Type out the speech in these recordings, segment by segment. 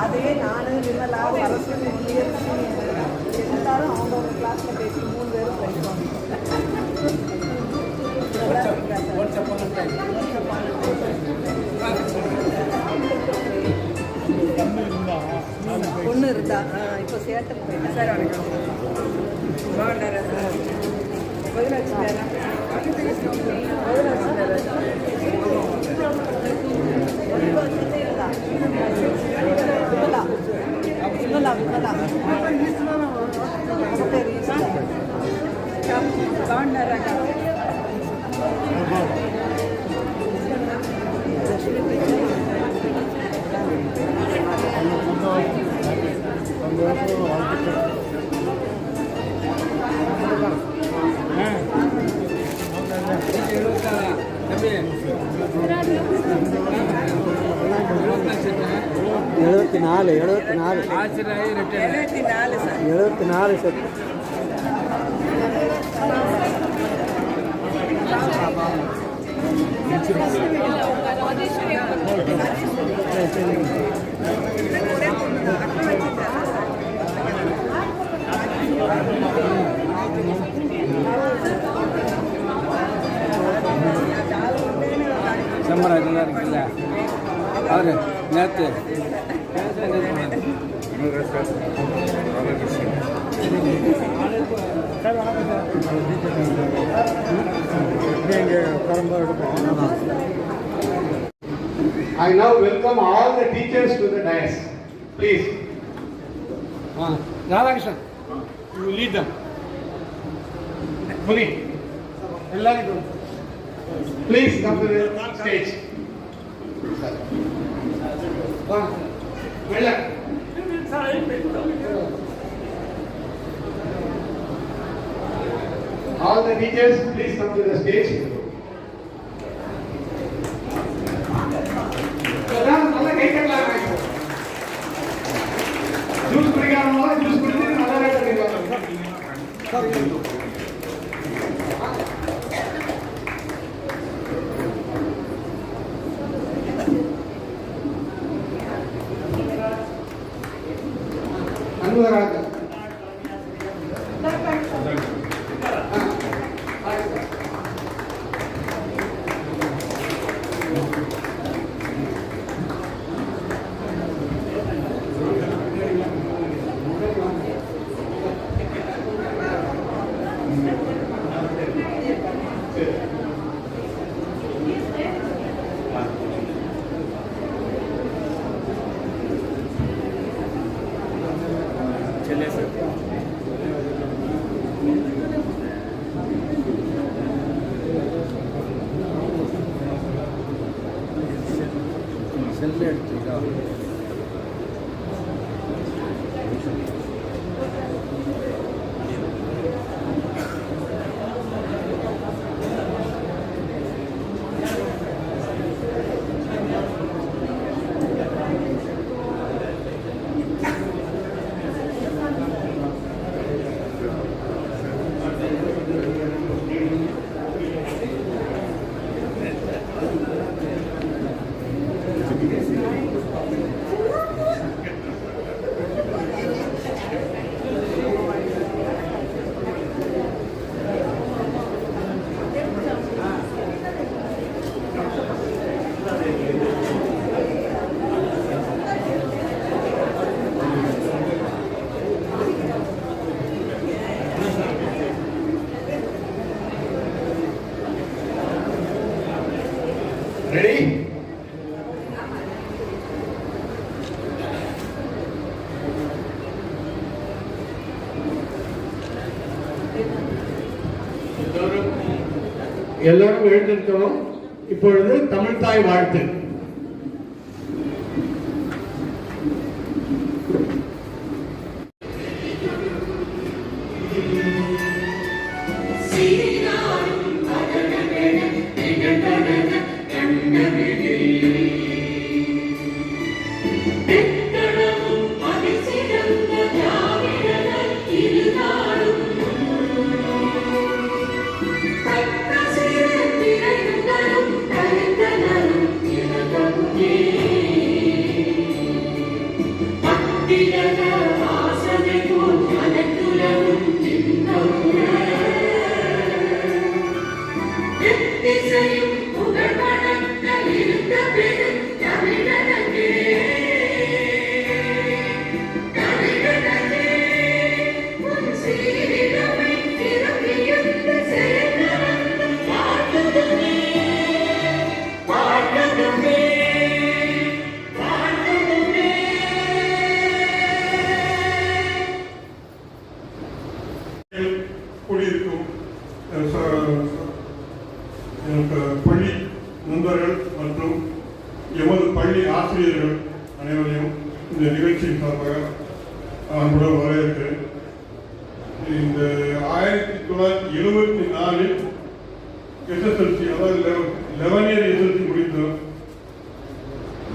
அதே நான் விமலா அரசு எல்லாரும் அவங்கவுங்க கிளாஸில் பேசி 3 பேரும் படிப்பாங்க. பொண்ணு இருந்தா இப்போ சேட்டர் போயிட்டேன். சார் வணக்கம். பதிலாச்சு பேரா விமலா விமலா బాగున్నారా? எழுபத்தி நாலு சார். சம்மராஜெல்லாம் இருக்குல்ல அவரு நேற்று I now welcome all the teachers to the dais. Please. Radhakrishnan, you lead them. Please come to the stage. All the teachers, please come to the stage. Juice kudikaranga, juice kudithu nalla irukku. Anurag. Ready? எல்லோரும் எழுந்திருக்கிறோம். இப்பொழுது தமிழ்தாய் வாழ்த்து. Thank you. திசையும் புகழ் மணத்தல் இருந்த பெரும் தமிழனே தமிழனே உன் சீரிழமை திறமையுள்ள செயல்களந்து வாழ்ந்ததுமே வாழ்ந்ததுமே வாழ்ந்ததுமே கூடியிருக்கும் பள்ளி நண்பர்கள் மற்றும் எமது பள்ளி ஆசிரியர்கள் அனைவரையும் இந்த நிகழ்ச்சியின் சார்பாக அன்புடன் வரவேற்கிறேன். இந்த 1974 எஸ்எஸ்எல்சி அதாவது 11 இயர் எஸ்எல்சி முடித்தோம்.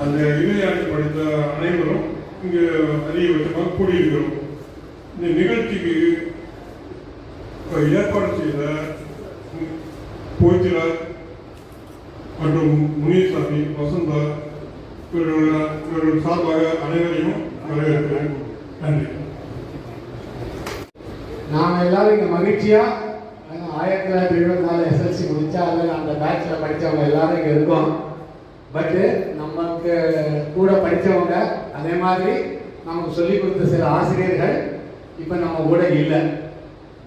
அந்த இறுதியாண்டு படித்த அனைவரும் இங்கு அதிகபட்சமாக கூடியிருக்கிறோம். இந்த நிகழ்ச்சிக்கு ஏற்பாடு செய்த போய்ச்சிராஜ் மற்றும் முனிசாமி வசந்தா இவர்கள் சார்பாக அனைவரையும் வரவேற்கிறேன். நன்றி. நாம் எல்லாரும் இங்கே மகிழ்ச்சியாக 1974 எஸ்எல்சி முடித்தா அதில் அந்த பேட்சில் படித்தவங்க எல்லாரும் இங்கே இருக்கோம். பட்டு நமக்கு கூட படித்தவங்க அதே மாதிரி நமக்கு சொல்லிக் கொடுத்த சில ஆசிரியர்கள் இப்போ நம்ம கூட இல்லை.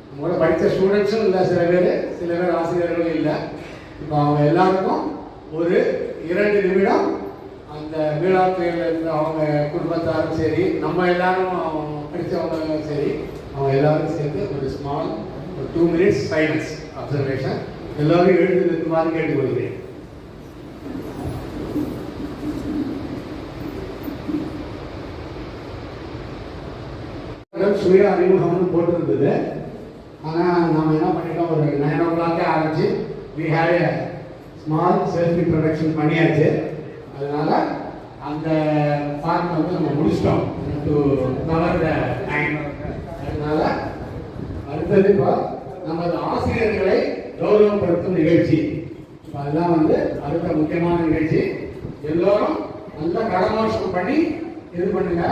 நம்மளோட படித்த ஸ்டூடெண்ட்ஸும் இல்லை, சில பேர் ஆசிரியர்களும் இல்லை. இப்போ அவங்க எல்லாருக்கும் ஒரு 2 நிமிடம் அந்த மீளாத்துறையில் இருந்த அவங்க குடும்பத்தாரும் சரி, நம்ம எல்லாரும் படித்தவங்களும் சரி, அவங்க எல்லாரும் சேர்த்து ஒரு ஸ்மால் 2 minutes சைலன்ஸ் அப்சர்வேஷன் எல்லாரும் எழுந்து நிற்குமாறு கேட்டுக்கொள்கிறேன். சுய அறிமுகம்னு போட்டிருந்தது. ஆனால் நம்ம என்ன பண்ணிட்டோம், ஒரு 9 o'clock ஆரம்பிச்சு we had a small self introduction பண்ணியாச்சு. அதனால அந்த பார்ட் வந்து நம்ம முடிச்சிட்டோம் டு கவர் த டைம். அதனால அடுத்தது இப்போ நமது ஆசிரியர்களை கௌரவப்படுத்தும் நிகழ்ச்சி. இப்போ அதெல்லாம் வந்து அடுத்த முக்கியமான நிகழ்ச்சி. எல்லோரும் நல்லா கடமோஷம் பண்ணி இது பண்ணுங்க.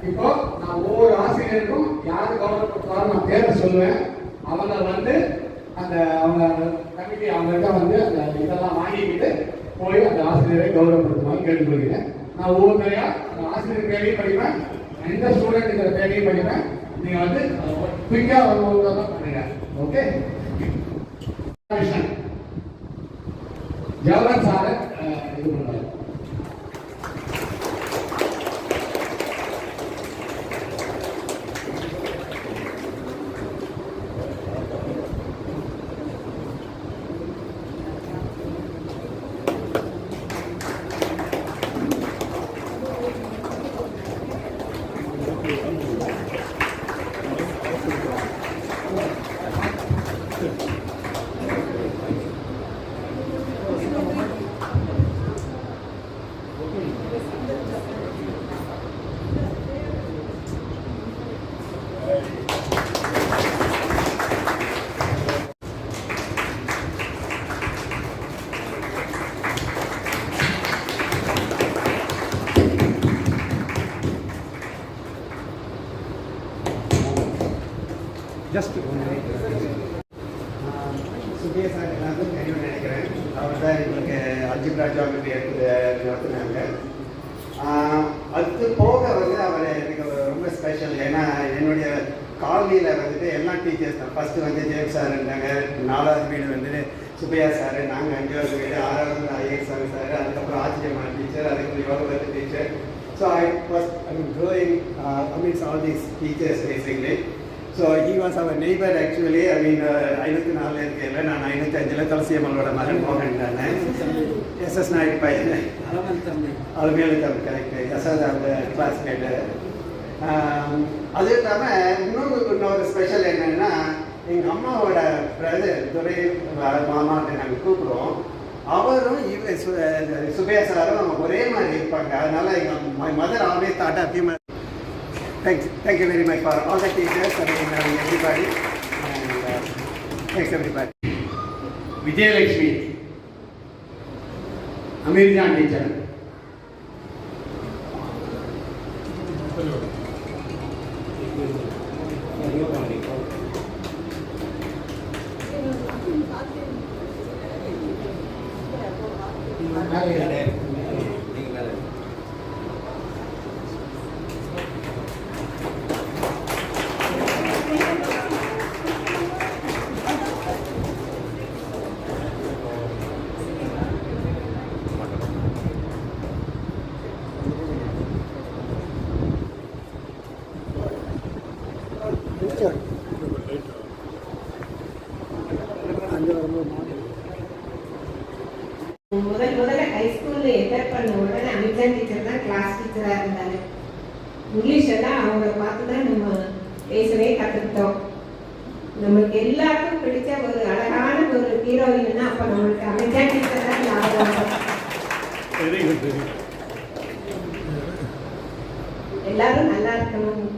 இப்போ நான் ஒவ்வொரு ஆசிரியருக்கும் யாரு கௌரவப்படுத்துவாரும் நான் பேரை சொல்லுவேன். அவங்க வந்து அந்த அவங்க கமிட்டி அவங்கள்ட்ட வந்து அந்த இதெல்லாம் வாங்கிக்கிட்டு போய் அந்த ஆசிரியரை கௌரவப்படுத்துவாங்க கேட்டுக்கொள்கிறேன். நான் ஒவ்வொருத்தரையா அந்த ஆசிரியர் பேரையும் படிப்பேன், எந்த ஸ்டூடெண்ட் இருக்கிற பேரையும் படிப்பேன். நீங்க வந்து குயிக்காக தான் பண்ணுங்க. ஓகே, ஜவஹர் சார் இது பண்ணுவாங்க. ஜஸ்ட் சுபியா சார் எல்லாருக்கும் தெரியும்னு நினைக்கிறேன். அவர் தான் எங்களுக்கு அல்ஜிப்ரா ஜியோமெட்ரி நடத்துனாங்க. அது போக வந்து அவர் எனக்கு ரொம்ப ஸ்பெஷல். ஏன்னா என்னுடைய காலனியில் வந்துட்டு எல்லா டீச்சர்ஸ் தான். ஃபஸ்ட்டு வந்து ஜேம்ஸ் சார் இருந்தாங்க, 4வது வீடு வந்து சுப்பையா சார், நாங்கள் 5வது வீடு, 6வது ஐஎஸ் சார், அதுக்கப்புறம் ஆச்சரியமான டீச்சர், அதுக்கப்புறம் யோகபத்து teacher. So I was growing amidst all these teachers basically. So he was our neighbor actually. I mean 504 இருக்கேன் நான், 505 துளசியம்மனோட மகன் மோகன் தானே. எஸ்எஸ் நாயுடு பையன், அலுமையில தம்பி கரெக்ட். எஸ்எஸ் அந்த கிளாஸ்மேட்டு. அது இல்லாமல் இன்னொரு ஸ்பெஷல் என்னன்னா, எங்கள் அம்மாவோட பிரதர் துரை மாமான்னு நாங்கள் கூப்பிடுவோம். அவரும் சுபையா சாரும் ஒரே மாதிரி இருப்பாங்க. அதனால எங்கள் mother always thought of human. Thank you very much for all the teachers and everybody. And thanks everybody. Vijayalakshmi, American teacher. மேலே முதல்ல ஹைஸ்கூல்ல என்டர் பண்ண உடனே அமிர்தான் டீச்சர் தான் கிளாஸ் டீச்சரா இருந்தாங்க. இங்கிலீஷ் எல்லாம் அவங்கள பார்த்து தான் நம்ம பேசவே கற்றுக்கிட்டோம். நம்மளுக்கு எல்லாருக்கும் பிடிச்ச ஒரு அழகான ஒரு ஹீரோயின்னா அப்போ நம்மளுக்கு அமிர்தான் டீச்சர் தான் ஞாபகம். எல்லாரும் நல்லா இருக்கணும்.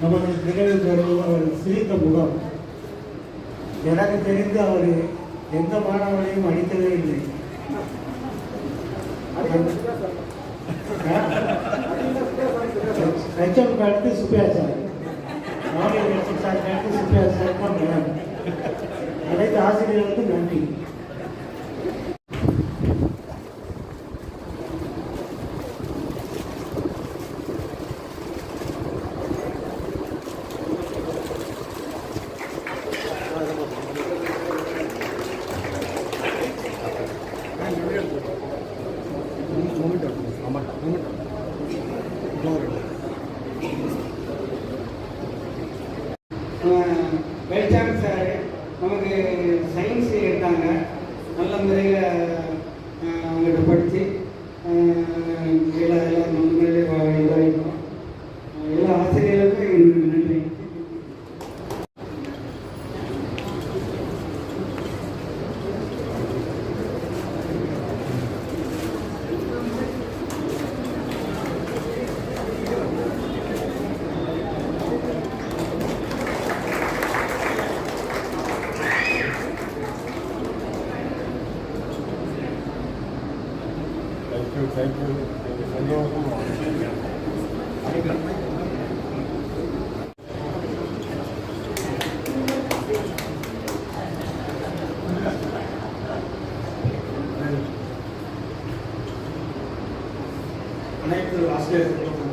நமது நிகழ்வு வருவது அவர் சிரித்த முகம். எனக்கு தெரிந்து அவர் எந்த மாணவனையும் அடிக்கவே இல்லை. ஹெச்எம் அடுத்து சுப்பியா சார், மாநில ஹெச்எம் சார் அடுத்து சுப்பியா சார் தான். அனைத்து ஆசிரியர்களுக்கும் நன்றி. வெளிச்சாமி சார் நமக்கு சயின்ஸ் எடுத்தாங்க. நல்ல முறையில் அவங்கள்ட்ட படித்து எல்லாம் நம்ம முன்னாடி இதாகிட்டோம். எல்லா ஆசிரியர்களுக்கும் எங்களுக்கு நன்றி. அனைத்து ஆசிரியர்களுக்கும்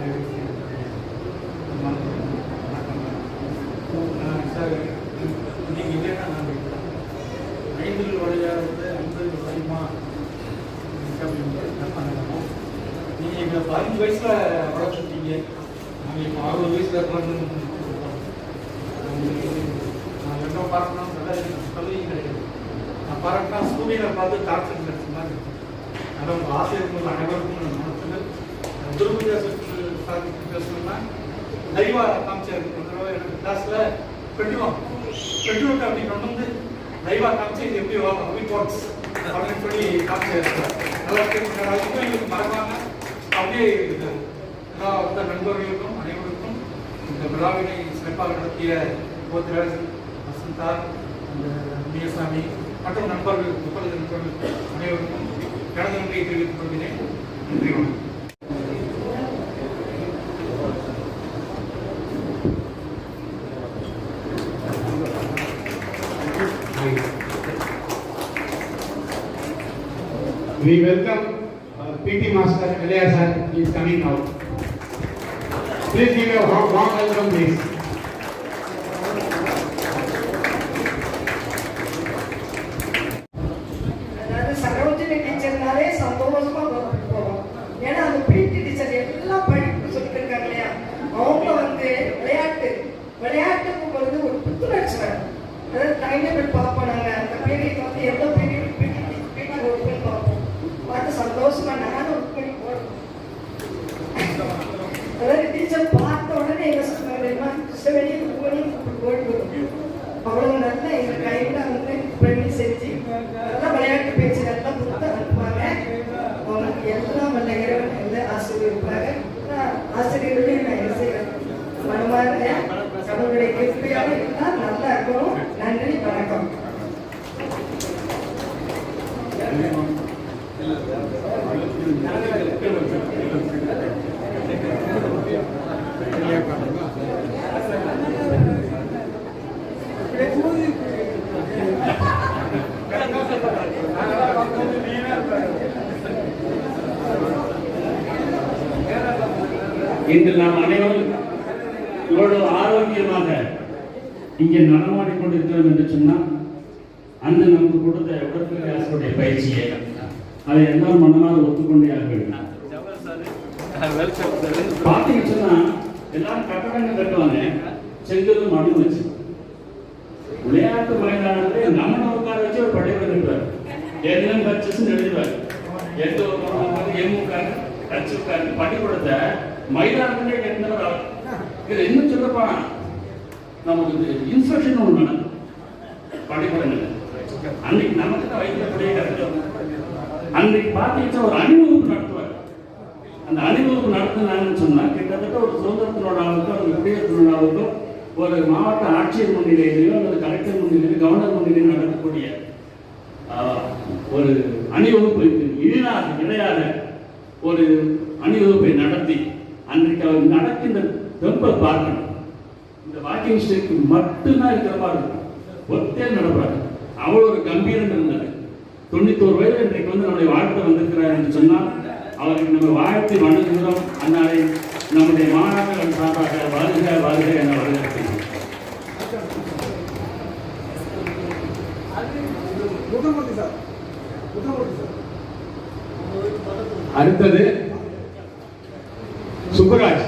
சார், இன்னைக்கு இல்லைன்னா நான் 5 வழியாக 50 வரையுமா பண்ணணும். நீங்கள் எங்களை 15 வயசில் வளர்த்துட்டீங்க. நாங்கள் இப்போ 60 வயசில் இருக்கணும். நான் என்ன பார்க்கணும் சொல்லி கிடையாது. நான் பார்க்கனா சூரியனை பார்த்து டார்ச்சர் கிடைச்ச மாதிரி இருக்கும். அதனால் உங்கள் ஆசிரியர்கள் அனைவருக்கும் மனசில் துருபதியாக பேசணும்னா லைவாக காமிச்சாரு. ஒரு தடவை எனக்கு கிளாஸில் பெட்ரோல் அப்படி கொண்டு வந்து லைவாக காமிச்சு இது எப்படி வீட் ஒர்க்ஸ் அப்படின்னு சொல்லி காமிச்சாரு. நல்லா அதுக்கும் எங்களுக்கு மறக்காம அப்படியே எல்லா வந்த நண்பர்களுக்கும் அனைவருக்கும் இந்த விழாவினை சிறப்பாக நடத்திய போத்திராஜ், வசந்தா, அந்த முனியசாமி மற்றும் நண்பர்கள் 30 நண்பர்கள் அனைவருக்கும் கடந்த நன்றியை தெரிவித்துக் கொள்கிறேன். நன்றி. We welcome PT Master Elia sir. He is coming now. Please give a warm welcome, please. அதாவது சரோஜினி டீச்சர்னாலே சந்தோஷமா போவோம். ஏன்னா அந்த பிடி டீச்சர் எல்லாம் படிப்பு சொல்லியிருக்காங்க இல்லையா, அவங்க வந்து விளையாட்டுக்கு பொழுது ஒரு புத்துணர்ச்சி வேணும். அதாவது டைம் டேபிள் பார்ப்போம். நாங்கள் அந்த பீரியட் வந்து எவ்வளோ பீரியட் பிடி ஒர்க் பண்ணி பார்ப்போம். பார்த்து சந்தோஷமா நானும் ஒர்க் பண்ணி போடுவோம். அதாவது டீச்சர் பார்த்த உடனே என்ன சொன்னாங்க, கிருஷ்ணவேணியும் ஓடி வரும். அவ்வளவு நல்லா எங்கள் கையில் வந்து பண்ணி செஞ்சு நல்லா விளையாட்டு பேச்சு நல்லா புத்தகம் அனுப்புவாங்க. அவங்களுக்கு எல்லாம் வல்ல இறைவன் வந்து ஆசீர்வாதம் இன்று நாம் அனைவரும் இவ்வளவு ஆரோக்கியமாக இங்கே நடமாடிக் கொண்டிருக்கிறோம் என்று சொன்னால் அந்த நமக்கு கொடுத்த உடற்பயிற்சி ஆசிரியருடைய பயிற்சியை அதை எல்லாம் மனமாக ஒத்துக்கொண்டே ஆக வேண்டும். பார்த்தீங்கன்னு சொன்னா எல்லாரும் கட்டடங்கள் கட்டுவாங்க, செங்கலும் மண் வச்சு. விளையாட்டு மைதானத்தை நம்ம உட்கார வச்சு ஒரு படைவர் இருப்பார், எல்லாம் கட்சி எழுதுவார், எந்த ஒரு எம்முக்காரு கட்சிக்காரு பள்ளிக்கூடத்தை மைதானத்திலே கட்டினவர். இது இன்னும் சொல்லப்பா நமக்கு இன்ஸ்ட்ரக்ஷன் ஒன்று நடக்கும் பள்ளிக்கூடங்கள். அன்னைக்கு நமக்கு தான் வைத்தியப்படியே கற்றுக்கிறோம். அன்னைக்கு பார்த்தீங்கன்னா ஒரு அணிவகுப்பு நடத்துவார். அந்த அணிவகுப்பு நடத்தினாங்கன்னு சொன்னால் கிட்டத்தட்ட ஒரு சுதந்திர திருவிழாவுக்கோ ஒரு குடியரசு திருவிழாவுக்கோ ஒரு மாவட்ட ஆட்சியர் முன்னிலையிலையோ அல்லது கலெக்டர் முன்னிலையிலோ கவர்னர் முன்னிலையிலும் நடக்கக்கூடிய ஒரு அணிவகுப்பு இணையாக ஒரு அணிவகுப்பை நடத்தி அன்றைக்கு அவர் நடக்கின்ற தெம்பை பார்க்கணும். இந்த வாக்கிங் ஸ்டிக் மட்டும்தான் இருக்கிற மாதிரி இருக்கும், ஒத்தே நடப்பாரு. அவ்வளோ ஒரு கம்பீரம் இருந்தது. 91 வயது இன்றைக்கு நம்முடைய வாழ்க்கை வந்திருக்கிறார் என்று சொன்னால் அவருக்கு நம்ம வாழ்த்தி வணங்குகிறோம். அதனாலே நம்முடைய மாணவர்கள் சார்பாக வாழ்க வாழ்க என வரவேற்கிறோம். அடுத்தது Subbaraj,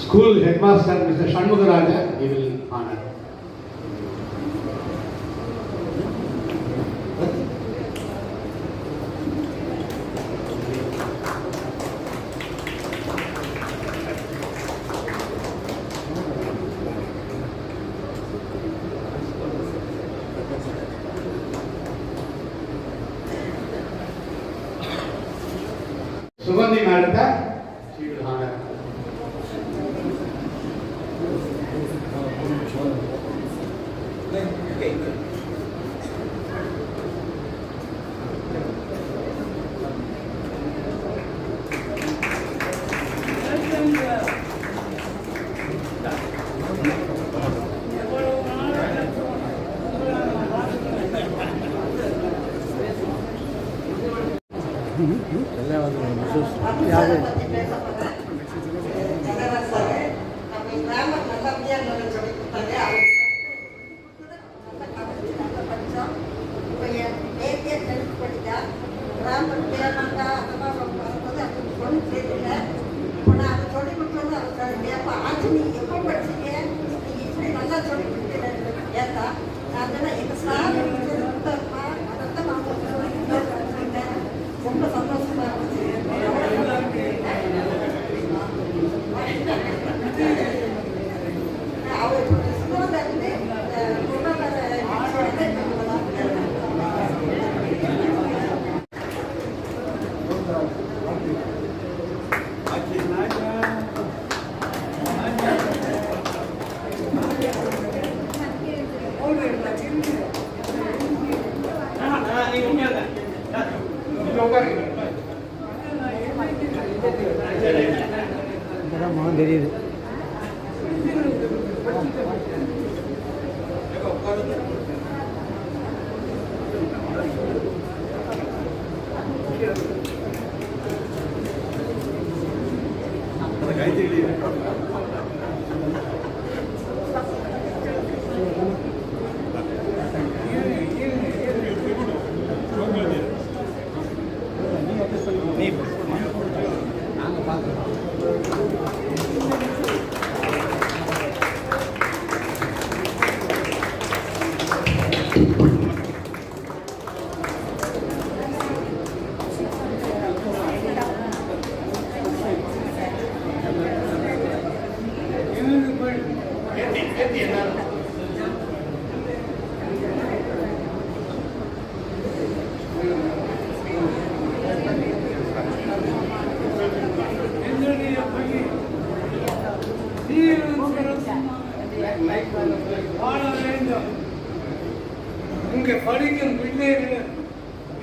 school headmaster mister Shanmugarajan. He will honor. Suganthi மேடத்தை she will honor. அவர்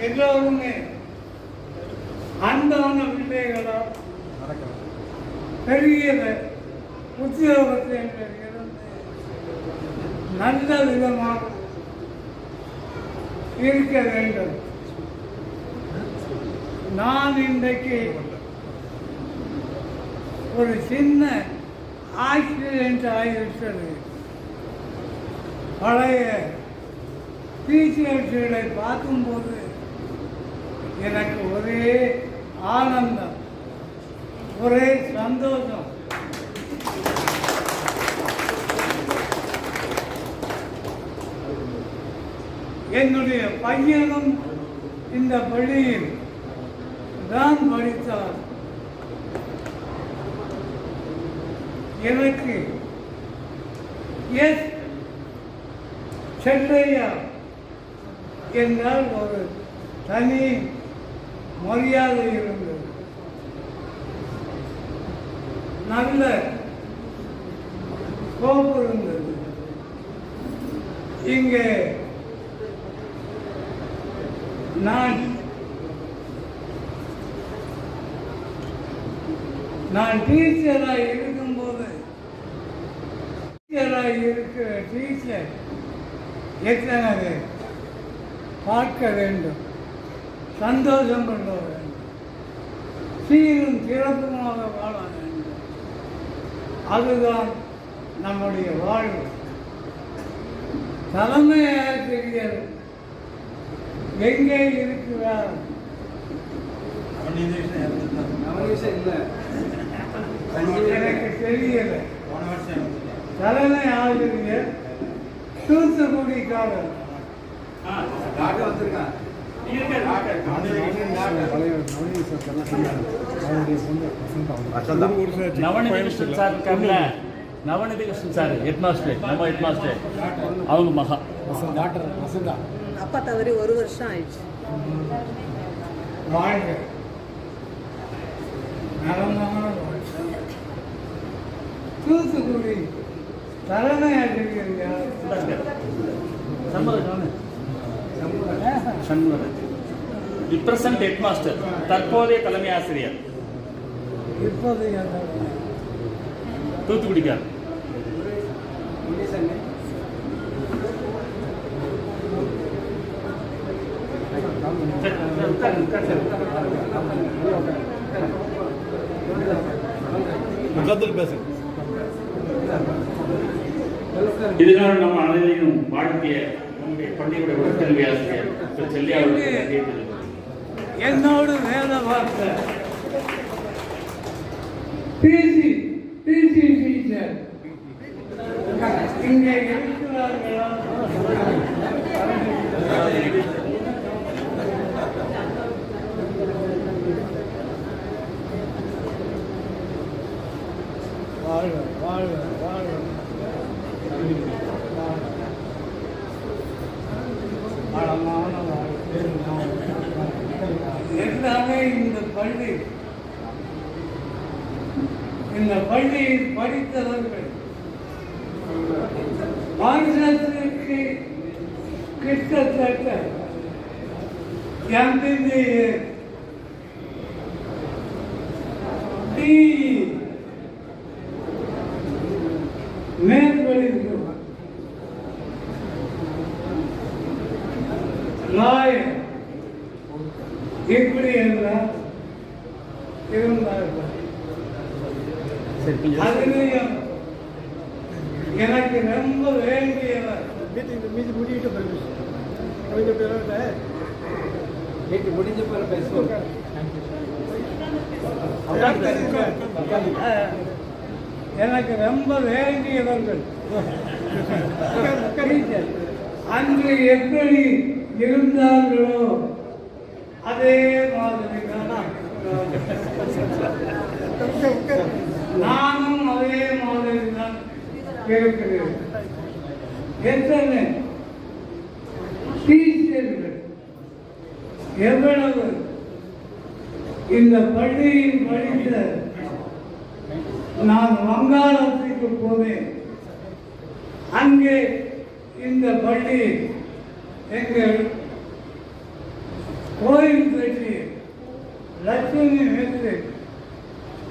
எல்லோருமே அன்பான பிள்ளைகளோ பெரிய உத்தியோகத்தில் இருந்து நல்ல விதமாக இருக்க வேண்டும். நான் இன்றைக்கு ஒரு சின்ன ஆக்சிடென்ட் ஆகிவிட்டது. பழைய டீச்சர்ஸ்களை பார்க்கும்போது எனக்கு ஒரே ஆனந்தம், ஒரே சந்தோஷம். என்னுடைய பையனும் இந்த பள்ளியில் தான் படித்தார். எனக்கு எஸ் செல்லையா என்றால் ஒரு தனி மரியாதை இருந்தது. நல்ல கோப்பு இருந்தது. இங்கே நான் டீச்சராக இருக்கும்போது இருக்கிற டீச்சர் எத்தனை பார்க்க வேண்டும், சந்தோஷம் கொள்ள வேண்டும், சீரும் சிறப்புமாக வாழ வேண்டும். அதுதான் நம்முடைய வாழ்வு. தலைமை ஆசிரியர் எங்கே இருக்கிறார்? எனக்கு தெரியல. தலைமை ஆசிரியர் தூத்துக்குடிக்காரர். நவநிதி கிருஷ்ணன் சார் இருக்காங்கல்ல, நவநிதி கிருஷ்ணன் சார் ஹெட் மாஸ்டர், நம்ம ஹெட் மாஸ்டர், அவங்க மகா அப்பா தவறி 1 வருஷம் ஆயிடுச்சு. வாழ்க நலமான தூத்துக்குடி தலைமை ஆசிரியர் பிரசன்ட் ஹெட் மாஸ்டர், தற்போதைய தலைமை ஆசிரியர், இப்போதைய தூத்துக்குடிக்கார். இதனால் நம்ம அனைவரையும் வாழ்த்திய பள்ளியுடைய உடற்கல்வி ஆசிரியர் செல்லியா அவர்களுக்கு என்னோடு வேலை பார்த்த பிசி டீச்சர் இங்கே இருக்கிறார்களா? வாழ்க வாழ்க வாழ்க. எல்லாமே இந்த பள்ளியில் படித்தவர்கள் மாநிலத்திற்கு கிட்டத்தட்ட MBBS, மேற்படிப்பு, லாயர் இப்படி எல்லாம் இருந்தார்கள். அதுலேயும் எனக்கு ரொம்ப வேண்டியவர் மீதி முடிவிட்டு முடிஞ்ச பிறகு பேசுவோம். எனக்கு ரொம்ப வேண்டியவர்கள் அன்று எப்படி இருந்தார்களோ அதே மாதிரி நானும் அதே மாதிரி தான் இருக்கிறேன். எத்தனை டீச்சர்கள் எவ்வளவு இந்த பள்ளியில் படித்த நான் வங்காளத்துக்கு போனேன். அங்கே இந்த பள்ளி எங்கள் கோயில் கட்டி லட்சுமி மிஸ்ரி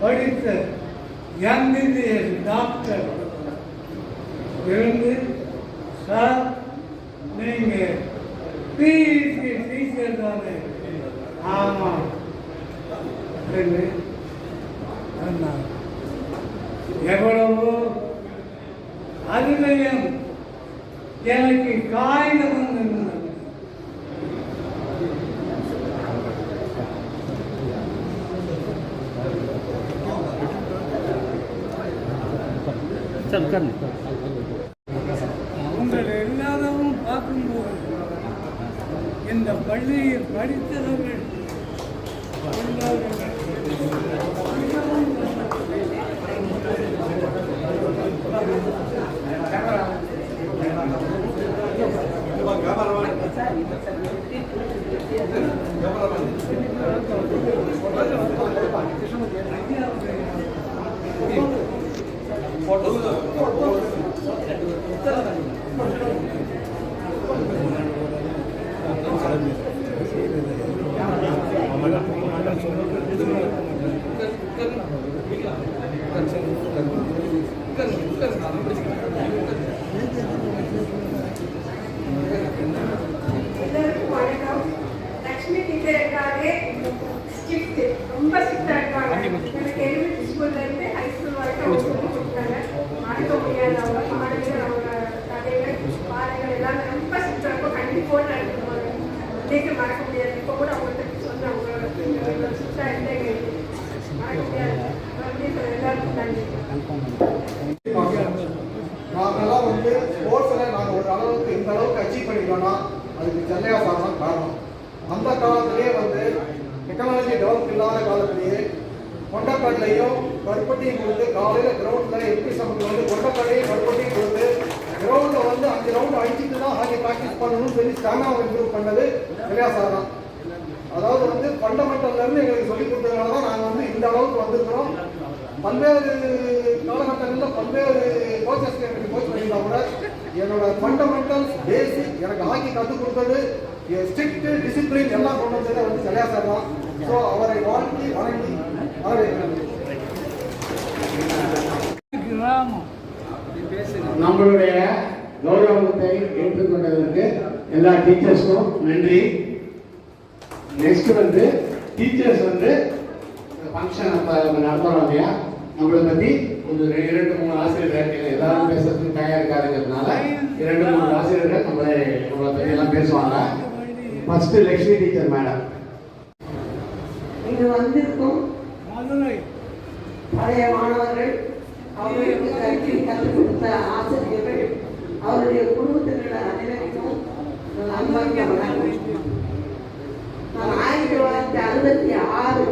படித்த எம்பிபிஎஸ் டாக்டர் இருந்து சார் நீங்கள் பிஇசி டீச்சர் தானே? ஆமாம் என்று சொன்னார். எவ்வளவோ அதிலையும் எனக்கு காகிதம் இருந்தது. உங்கள் எல்லாரும் பார்க்கும்போது இந்த பள்ளியில் படித்தவர்கள் எல்லாருக்கும் வணக்கம். லட்சுமி டீச்சர் இருக்காங்க, ஸ்ட்ரிக்ட், ரொம்ப ஸ்ட்ரிக்டா இருக்காங்க. எனக்கு எலிமெண்ட்ரி ஸ்கூல்ல இருந்து ஹை ஸ்கூல் வரைக்கும் அவங்க சொல்லி கொடுத்தாங்க. மறக்க முடியாது அவங்க பாடல்கள், அவங்க கதைகள், பாடல்கள் எல்லாமே ரொம்ப ஸ்ட்ரிக்டா இருக்கும். கண்டிப்போடு நடத்துவாங்க. இன்னைக்கு மறக்க முடியாது. இப்போ கூட அவங்கள்ட்ட சொன்ன அவங்க ஸ்ட்ரிக்டா இருந்தே மறக்க முடியாது. மறுபடியும் எல்லாருக்கும் நன்றி. நாங்கெல்லாம் வந்து ஸ்போர்ட்ஸில் நாங்கள் ஒரு அளவுக்கு இந்த அளவுக்கு அச்சீவ் பண்ணிட்டோம்னா அதுக்கு சென்னையா சார் தான் காரணம். அந்த காலத்திலேயே வந்து டெக்னாலஜி டெவலப் இல்லாத காலத்திலேயே கொண்டக்கடலையும் கருப்பட்டியும் கொடுத்து காலையில் கிரவுண்டில் எப்படி சமைக்கு வந்து கொண்டக்கடலையும் கருப்பட்டியும் கொடுத்து கிரவுண்டில் வந்து 5 ரவுண்டு அடிச்சுட்டு தான் ஹாக்கி ப்ராக்டிஸ் பண்ணணும்னு சொல்லி ஸ்டாமினா இம்ப்ரூவ் பண்ணது சென்னையா சார் தான். அதாவது வந்து ஃபண்டமெண்டல்லேருந்து எங்களுக்கு சொல்லிக் கொடுத்ததுனால தான் நாங்கள் வந்து இந்த அளவுக்கு வந்திருக்கிறோம். பல்வேறு காலகட்டங்களில் பல்வேறு கோச்சஸ் எனக்கு கோச் பண்ணியிருந்தா கூட என்னோட ஃபண்டமெண்டல்ஸ் பேசிக் எனக்கு ஹாக்கி கற்றுக் கொடுத்தது ஸ்ட்ரிக்ட் டிசிப்ளின் எல்லாம் கொண்டு வந்ததை வந்து சரியா சார் தான். ஸோ அவரை வாழ்த்தி வணங்கி நம்மளுடைய கௌரவத்தை ஏற்றுக்கொண்டதற்கு எல்லா டீச்சர்ஸ்க்கும் நன்றி. நெக்ஸ்ட் வந்து டீச்சர்ஸ் வந்து ஃபங்க்ஷன் நடத்துறோம் இல்லையா, நம்மளை பற்றி ஒரு 2-3 ஆசிரியர்கள் எல்லாரும் பேசுறதுக்கு தயார் இருக்காதுங்கிறதுனால 2-3 ஆசிரியர்கள் நம்மளை பற்றி எல்லாம் பேசுவாங்க. First Lakshmi teacher madam. இங்கு வந்திருக்கும் பழைய மாணவர்கள், அவர்களுக்கு கற்றுக் கொடுத்த ஆசிரியர்கள், அவருடைய குடும்பத்தினர் அனைவருக்கும் அன்பார்ந்த வணக்கம். நான் 1966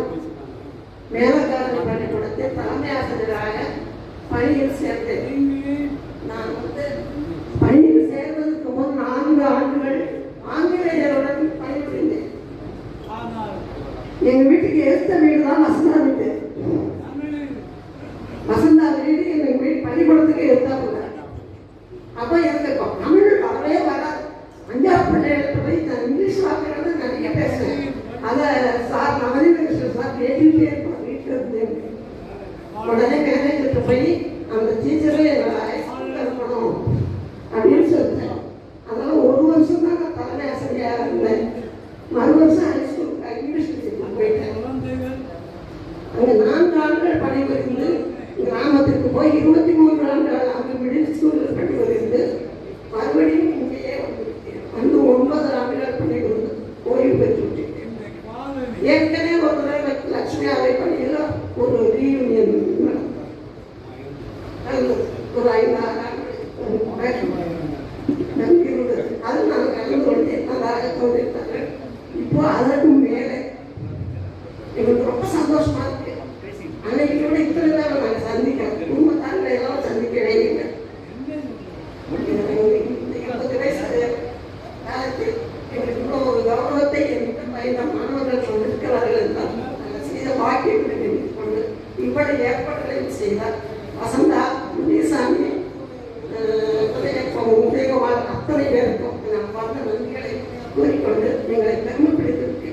மேலக்காரர் பள்ளிக்கூடத்தில் தலைமை ஆசிரியராக பணியில் சேர்ந்தேன். நான் வந்து பணியில் சேர்வதற்கு முன் 4 ஆண்டுகள் ஆங்கிலேயருடன் பணிபுரிந்தேன். எங்க வீட்டுக்கு ஏற்ற வீடு தான் வசந்தா வீடு. வசந்தா வீடு எங்க வீடு பள்ளிக்கூடத்துக்கு எடுத்தாப்புல. அப்ப எனக்கு தமிழ் வரவே வராது. 5ஆம் பிள்ளைகளுக்கு போய் நான் இங்கிலீஷ் வாக்குறது நிறைய பேசுவேன். அதை சார் நவநீதகிருஷ்ணன் சார் கேட்டுக்கிட்டே இருப்பார் வீட்டில் இருந்து. உடனே மேனேஜர்கிட்ட போய் அந்த டீச்சரே எங்களை ஹைஸ்கூலில் இருக்கணும் அப்படின்னு சொல்லிட்டேன். அதனால 1 வருஷம் தான் நான் தலைமை ஆசிரியராக இருந்தேன். மறு வருஷம் ஹைஸ்கூல் இங்கிலீஷ் டீச்சருக்கு போயிட்டேன். அங்கே 4 ஆண்டுகள் பணிபுரிந்து கிராமத்திற்கு போய் 23 ஆண்டுகள் அங்கே மிடில் ஸ்கூலில் பணிபுரிந்து மறுபடியும் இங்கேயே வந்து 9 ஆண்டுகள் பணிபுரிந்து ஓய்வு பெற்றுவிட்டேன். ஏற்கனவே ஒரு தடவை லட்சுமி அவை பணியில் ஒரு ரீயூனியன் ஒரு 5-6 ஆண்டு இருந்தது. அது நான் கலந்து கொண்டு நன்றாக கொண்டிருந்தாங்க. இப்போ அதற்கும் மேலே எங்களுக்கு ரொம்ப சந்தோஷமா இருக்கு. அன்னைக்கு கூட இத்தனை பேரை நாங்கள் சந்திக்கிறோம். குடும்பத்தார்கள் எல்லாம் சந்திக்கவே இல்லை. 20 வயசு காலத்தில் எங்களுக்கு கூட ஒரு கௌரவத்தை எங்களுக்கு பயந்த மாணவர்கள் கொண்டிருக்கிறார்கள் என்றால் நாங்கள் செய்த வாக்கியங்களை கொண்டு இப்படி ஏற்பாடுகளையும் செய்தார். வசந்தா, முனிசாமி, உதயகுமார் அத்தனை பேருக்கும் நான் பார்த்த நன்றிகளை கூறிக்கொண்டு எங்களை பெருமைப்படுத்திற்கு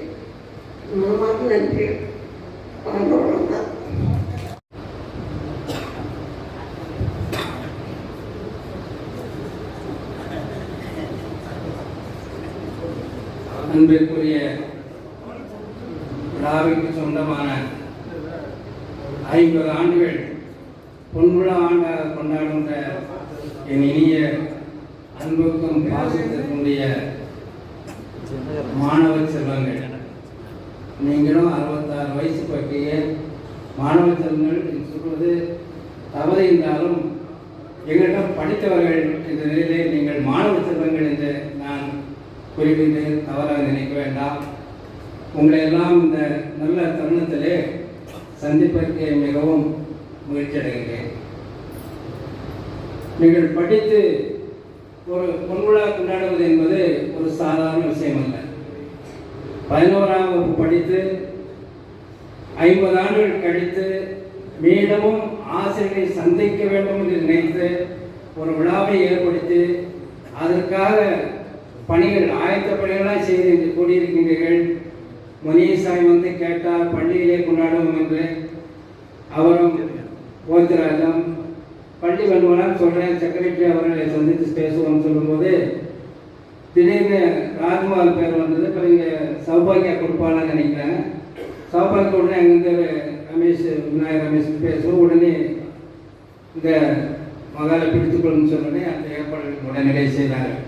நன்றி. அவ்வளவுதான். அன்பிற்குரிய விழாவிற்கு சொந்தமான 50 ஆண்டுகள் பொன்விழா ஆண்டாக கொண்டாடுகின்ற என் இனிய அன்புக்கும் பாசத்திற்குரிய மாணவ செல்வங்கள், நீங்களும் 66 வயசு பற்றிய மாணவ செல்வங்கள் சொல்வது தவறு என்றாலும் எங்களிடம் படித்தவர்கள் என்ற நிலையிலே நீங்கள் மாணவ செல்வங்கள் என்று நான் குறிப்பிட்டு தவறாக நினைக்க வேண்டாம். உங்களை எல்லாம் இந்த நல்ல தருணத்திலே சந்திப்பதற்கு மிகவும் முயற்சி அடைகிறேன். நீங்கள் படித்து ஒரு பொன்விழா கொண்டாடுவது என்பது ஒரு சாதாரண விஷயம் அல்ல. 11ஆம் வகுப்பு படித்து 50 ஆண்டுகள் கழித்து மீண்டும் ஆசிரியரை சந்திக்க வேண்டும் என்று நினைத்து ஒரு விழாவை ஏற்படுத்தி அதற்காக பணிகள் ஆயத்த பணிகளாக செய்து இன்று கூடியிருக்கின்றீர்கள். முனியசாமி வந்து கேட்டால் பள்ளியிலே கொண்டாடுவோம் என்று அவரும் கோத்திராஜம் பள்ளி வருவனால் சொல்கிறேன், செக்ரட்டரி அவர்களை சந்தித்து பேசுவோம்னு சொல்லும்போது திடீர்னு ராஜ்மோகன் பேர் வந்தது. இப்போ இங்கே சௌபாகியா கொடுப்பான்னு நினைக்கிறேன். சௌபாகிய உடனே அங்கேருந்து ரமேஷ் விநாயகர் ரமேஷ் பேசுவோம். உடனே இந்த மகாலை பிடித்துக்கொள்ளுன்னு சொன்னோடனே அந்த ஏற்பாடுகள் உடனடியாக செய்தார்கள்.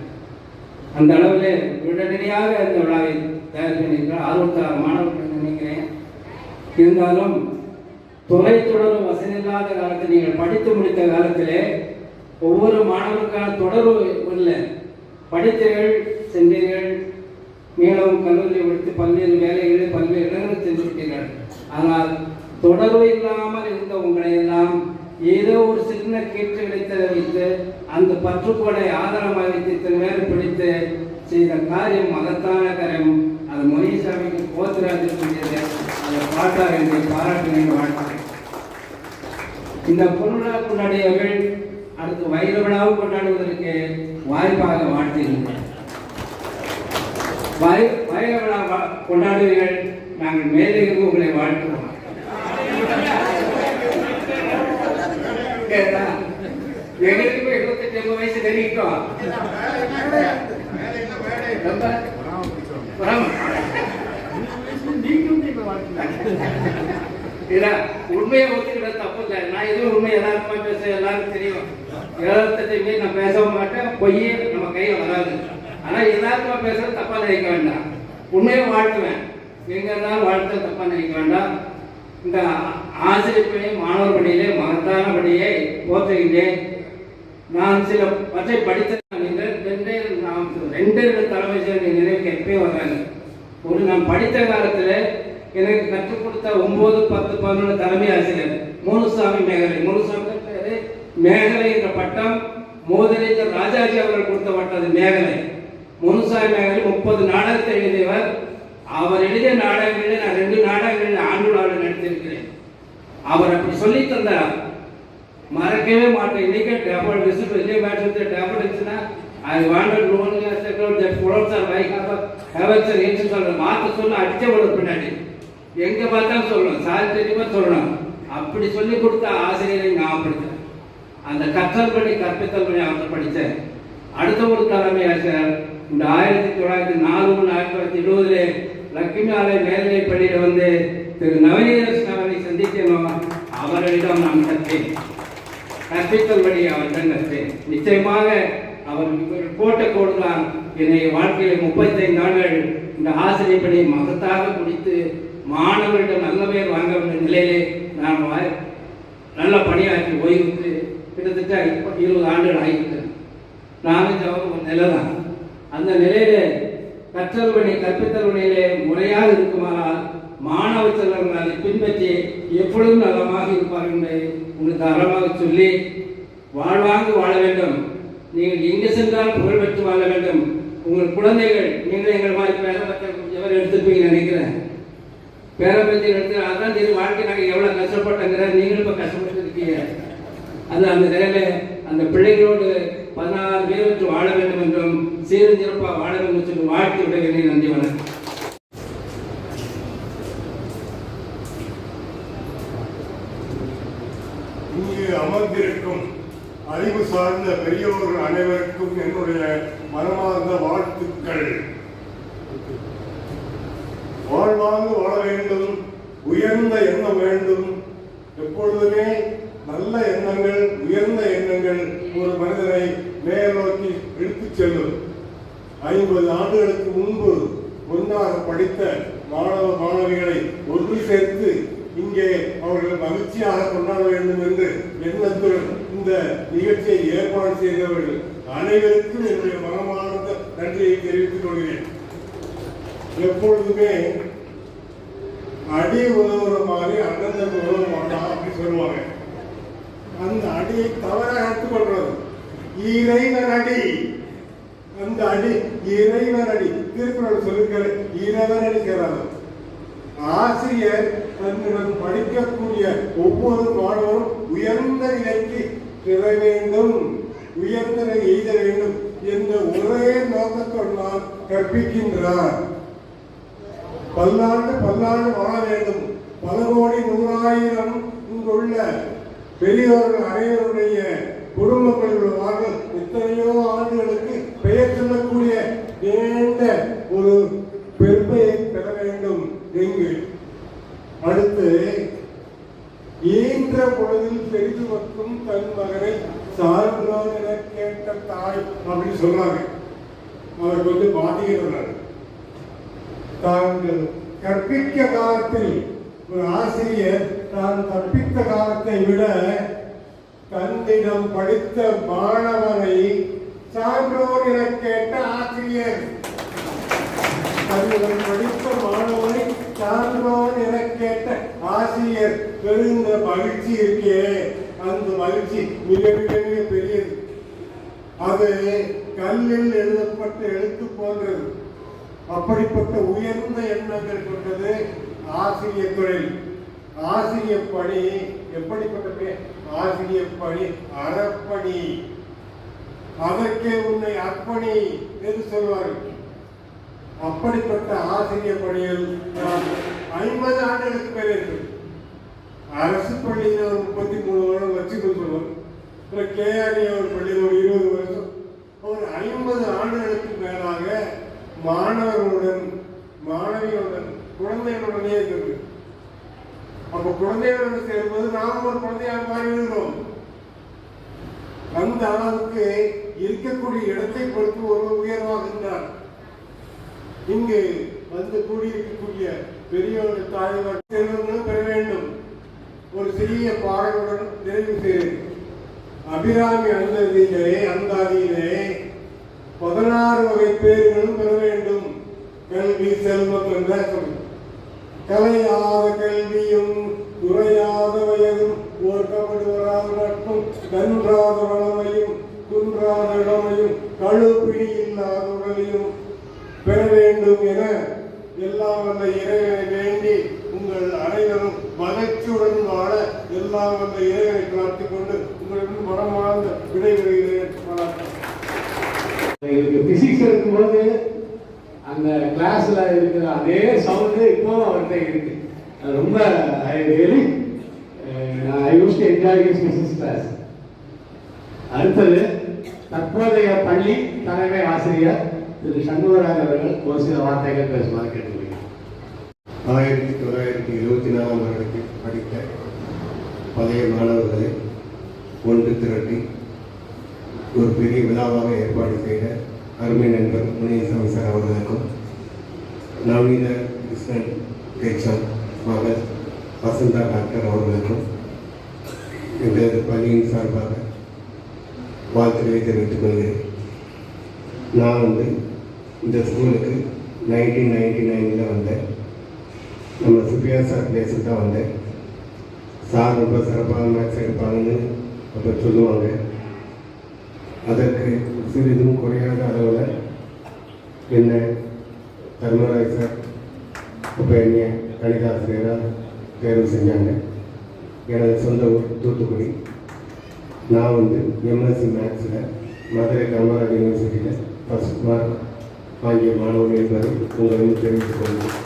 அந்த அளவில் உடனடியாக இந்த விழாவை தயார் பண்ணியிருக்கிறார். 66 மாணவர்கள் நினைக்கிறேன். இருந்தாலும் தொலைத்தொடர்பு வசதி இல்லாத காலத்தில் நீங்கள் படித்து முடித்த காலத்திலே ஒவ்வொரு மாணவருக்கான தொடர்பு இல்லை. படித்தீர்கள், சென்றீர்கள், மீளவும் கல்லூரியை முடித்து பல்வேறு வேலைகளை பல்வேறு இடங்களுக்கு சென்றுவிட்டீர்கள். ஆனால் தொடர்பு இல்லாமல் இருந்த உங்களை எல்லாம் ஏதோ ஒரு சின்ன கீற்று கிடைத்ததை வைத்து அந்த பற்றுக்கோடை ஆதாரமாக வைத்து இத்தனை பேர் பிடித்து செய்த காரியம் மகத்தான காரியம். அது முனிசாமிக்கு கோத்திராஜிருக்கிறது. அதை பாட்டார் என்று பாராட்டினேன், வாழ்த்துகிறேன். இந்த பொன்விழா கொண்டாடியவர்கள் அடுத்து வைர விழாவும் கொண்டாடுவதற்கு வாய்ப்பாக வாழ்த்துகிறேன். வைர விழா கொண்டாடுவீர்கள், நாங்கள் மேலே இருந்து உங்களை வாழ்த்துவோம். எங்களுக்கு 78 வயசு தெரிவிக்கும். உண்மையை ஒத்துக்கிட்ட தப்பு இல்லை. நான் எதுவும் உண்மை யதார்த்தமா பேச எல்லாருக்கும் தெரியும். யதார்த்தத்தை நான் பேசவும் மாட்டேன், பொய்யே நம்ம கையில் வராது. ஆனா யதார்த்தமா பேசுறது தப்பா நினைக்க வேண்டாம். உண்மையை வாழ்த்துவேன், எங்க இருந்தாலும் வாழ்த்த தப்பா நினைக்க வேண்டாம். இந்த ஆசிரியர் பணி மாணவர் பணியிலே மகத்தான பணியை போற்றுகின்றேன். நான் சில பற்றை படித்த ரெண்டு தலைமை சேர்ந்த நினைவுக்கு எப்பயும் வர்றாங்க. ஒரு நான் படித்த காலத்தில் எனக்கு கற்றுக் கொடுத்த 9, 10, 11 தலைமை ஆசிரியர் முனுசாமி மேகலை. முனுசாமி பேரு மேகலை என்ற பட்டம் மோதலிஜர் ராஜாஜி அவர்கள் கொடுத்த பட்டது மேகலை. முனுசாமி மேகலை 30 நாடகத்தை எழுதியவர். அவர் எழுதிய நாடகங்களில் நான் 2 நாடகங்களில் ஆண்டு விழாவில் நடித்திருக்கிறேன். அவர் அப்படி சொல்லி தந்தார், மறக்கவே மாட்டேன். இன்னைக்கு டேபிள் விசிட் வெளியே மேட்ச் டேபிள் இருந்துச்சுன்னா I wanted loan that floats are like have a range சொல்ற மாத்த சொல்ல அடிச்ச விட பின்னாடி எங்க பார்த்தாலும் சொல்லணும், சார் தெரியுமா சொல்லணும். அப்படி சொல்லி கொடுத்த ஆசிரியரை நான் படித்தேன். அந்த கற்றல் பணி கற்பித்தல் பணி அவர் படித்தேன். அடுத்த ஒரு தலைமை ஆசிரியர் இந்த 1904 1920 லட்சுமி ஆலய மேல்நிலை பள்ளியில் வந்து திரு நவநீதன் அவரை சந்திக்கணும். அவரிடம் நான் கற்றேன், கற்பித்தல் படி அவரிடம் கற்றேன். நிச்சயமாக அவர் போட்ட கோடுதான் என்னை வாழ்க்கையில் 35 ஆண்டுகள் இந்த ஆசிரியர் பணி மகத்தாக குடித்து மாணவர்களிடம் நல்ல பேர் வாங்க வேண்டிய நிலையிலே நான் நல்ல பணியாற்றி ஓய்வுக்கு கிட்டத்தட்ட 20 ஆண்டுகள் ஆகிவிட்டேன். நானும் ஒரு நிலை தான். அந்த நிலையிலே கற்றல் பணி கற்பித்தல் பணியிலே முறையாக இருக்குமானால் மாணவ செல்வர்கள் அதை பின்பற்றி எப்பொழுதும் நலமாக இருப்பார்கள் என்பதை உங்களுக்கு அறமாக சொல்லி வாழ்வாங்கு வாழ வேண்டும். நீங்கள் எங்கே சென்றாலும் புகழ் பெற்று வாழ வேண்டும். உங்கள் குழந்தைகள் நீங்கள் எங்கள் மாதிரி பேரம்பத்தை எவர் எடுத்துப்பீங்க நினைக்கிறேன். பேரம்பத்தை எடுத்து அதான் தெரியும் வாழ்க்கை நாங்கள் எவ்வளோ கஷ்டப்பட்டங்கிற நீங்களும் இப்போ கஷ்டப்பட்டு இருக்கீங்க. அது அந்த நிலையில அந்த பிள்ளைகளோடு 16 பேர் வச்சு வாழ வேண்டும் என்றும் சீரும் சிறப்பாக வாழ வேண்டும் என்று வாழ்த்து விடுகிறேன். நன்றி, வணக்கம். இங்கு அமர்ந்திருக்கும் அறிவு சார்ந்த பெரியோர்கள் அனைவருக்கும் என்னுடைய மனமார்ந்த வாழ்த்துக்கள். வாழ்வாங்கு வாழ வேண்டும், உயர்ந்த எண்ணம் வேண்டும். எப்பொழுதுமே நல்ல எண்ணங்கள், உயர்ந்த எண்ணங்கள் ஒரு மனிதனை மேல் நோக்கி இழுத்துச் செல்லும். 50 ஆண்டுகளுக்கு முன்பு ஒன்றாக படித்த மாணவ மாணவிகளை ஒன்று சேர்த்து இங்கே அவர்கள் மகிழ்ச்சியாக கொண்டாட வேண்டும் என்று எண்ணத்துடன் இந்த நிகழ்ச்சியை ஏற்பாடு செய்தவர்கள் அனைவருக்கும் என்னுடைய மனமார்ந்த நன்றியை தெரிவித்துக் கொள்கிறேன். எப்பொழுதுமே அடி உதவுற மாதிரி அண்ணன் உதவ மாட்டான் அப்படின்னு சொல்லுவாங்க. அந்த அடியை தவறாக எடுத்துக்கொள்றது. இறைவன் அடி, அந்த அடி இறைவன் அடி. திருக்குறள் சொல்லுகிற இறைவன் அடி சேராது. ஆசிரியர் தன்னுடன் படிக்கக்கூடிய ஒவ்வொரு மாணவரும் உயர்ந்த நிலைக்கு பெற வேண்டும், உயர்ந்த நிலை எய்த வேண்டும் என்ற ஒரே நோக்கத்துடன் கற்பிக்கின்றார். பல்லாண்டு வாழ வேண்டும். பல கோடி 100,000 இங்குள்ள பெரியோர்கள் அனைவருடைய குடும்பங்களுடைய எத்தனையோ ஆண்டுகளுக்கு பெயர் சொல்லக்கூடிய நீண்ட ஒரு பெருமையை பெற வேண்டும். எங்கு அடுத்து ஈன்ற பொழுதில் பெரிது மற்றும் தன் மகனை சார்ந்தோர் என கேட்ட தாய் அப்படின்னு சொல்றாங்க. அவர் கொஞ்சம் பாதிக்கிறார். தாங்கள் கற்பிக்க காலத்தில் ஒரு ஆசிரியர் தான் கற்பித்த காலத்தை விட தன்னிடம் படித்த மாணவனை சான்றோர் என கேட்ட ஆசிரியர், தன்னிடம் படித்த மாணவனை சான்றோர் என கேட்ட ஆசிரியர் பெருந்த மகிழ்ச்சி இருக்கே, அந்த மகிழ்ச்சி மிக மிக மிக பெரியது. அது கல்லில் எழுதப்பட்ட எழுத்து போன்றது. அப்படிப்பட்ட உயர்ந்த எண்ணங்கள் கொண்டது ஆசிரியர் தொழில். ஆசிரியர் பணி எப்படிப்பட்ட ஆசிரியர் பணி அறப்பணி. அதற்கே உன்னை அர்ப்பணி என்று சொல்வார்கள். அப்படிப்பட்ட ஆசிரியர் பணியில் 50 ஆண்டுகளுக்கு மேலே இருக்கு. அரசு பள்ளியில் ஒரு 33 வருடம் வச்சுக்கொண்டு சொல்லுவோம். கேஆர்ஏ ஒரு பள்ளியில் ஒரு 20 வருஷம். ஒரு 50 ஆண்டுகளுக்கு மேலாக மாணவர்களுடன் மாணவிகளுடன் குழந்தைகளுடனே இருக்கிறது. அப்ப குழந்தைகளுடன் சேரும்போது நாம் ஒரு குழந்தையாக மாறிவிடுகிறோம். அந்த அளவுக்கு இருக்கக்கூடிய இடத்தை பொறுத்து ஒரு உயர்வாகின்றார். இங்கு வந்து கூடியிருக்கக்கூடிய பெரியவர்கள் தாய்மார் செல்வங்களும் பெற வேண்டும். ஒரு சிறிய பாடலுடன் நிறைவு செய்கிறேன். அபிராமி அந்தாதியிலே 16 வகை பேர்களும் பெற வேண்டும். கல்வி செல்வம் என்ற சொல். கலையாத கல்வியும் குறையாத வயதும் ஓர்க்கப்படுவராத நட்பும் கன்றாத வளமையும் குன்றாத இளமையும் கழுப்பிடி இல்லாத உடலையும் பெற வேண்டும் என எல்லாம் வல்ல இறைவனை வேண்டி உங்கள் அனைவரும் மகிழ்ச்சியுடன் வாழ எல்லாம் வல்ல இறைவனை பிரார்த்திக் கொண்டு உங்களிடம் மனமார்ந்த விடைபெறுகிறேன். பிசிக்ஸ் இருக்கும்போது அந்த கிளாஸ்ல இருக்கிற அதே சவுண்டு இப்போ அவர்கிட்ட இருக்கு. ரொம்ப I use to enjoy his physics class. அடுத்தது தற்போதைய பள்ளி தலைமை ஆசிரியர் திரு சண்முகராஜ் அவர்கள் ஒரு சில வார்த்தைகள் பேசுமாறு கேட்டுக்கொள்கிறேன். 1924 வருடத்தில் படித்த பழைய மாணவர்களை ஒன்று திரட்டி ஒரு பெரிய விழாவாக ஏற்பாடு செய்த அருமை நண்பர் முனியசாமி சார் அவர்களுக்கும், நவீன கிருஷ்ணன் கேச்சம் மகள் வசந்தா டாக்டர் அவர்களுக்கும் எங்களது பள்ளியின் சார்பாக வாழ்த்துக்களை தெரிவித்துக் கொள்கிறேன். நான் இந்த ஸ்கூலுக்கு 1999 வந்தேன். நம்ம சுப்பியா சார் பிளேஸுக்கு தான் வந்தேன். சார் ரொம்ப சிறப்பாக மேக்ஸ் எடுப்பாங்கன்னு அப்போ சொல்லுவாங்க. அதற்கு சிறிதும் குறையாத அளவில் என்ன தர்மராஜ் சார் இப்போ என்னைய கணிதாசிரியராக தேர்வு செஞ்சாங்க. எனது சொந்த ஊர் தூத்துக்குடி. நான் எம்எஸ்சி மேக்ஸில் மதுரை காமராஜ் யூனிவர்சிட்டியில் ஃபர்ஸ்ட் மார்க் வாங்கிய மாணவன் என்பதை உங்களுக்கு தெரிவித்துக் கொள்கிறேன்.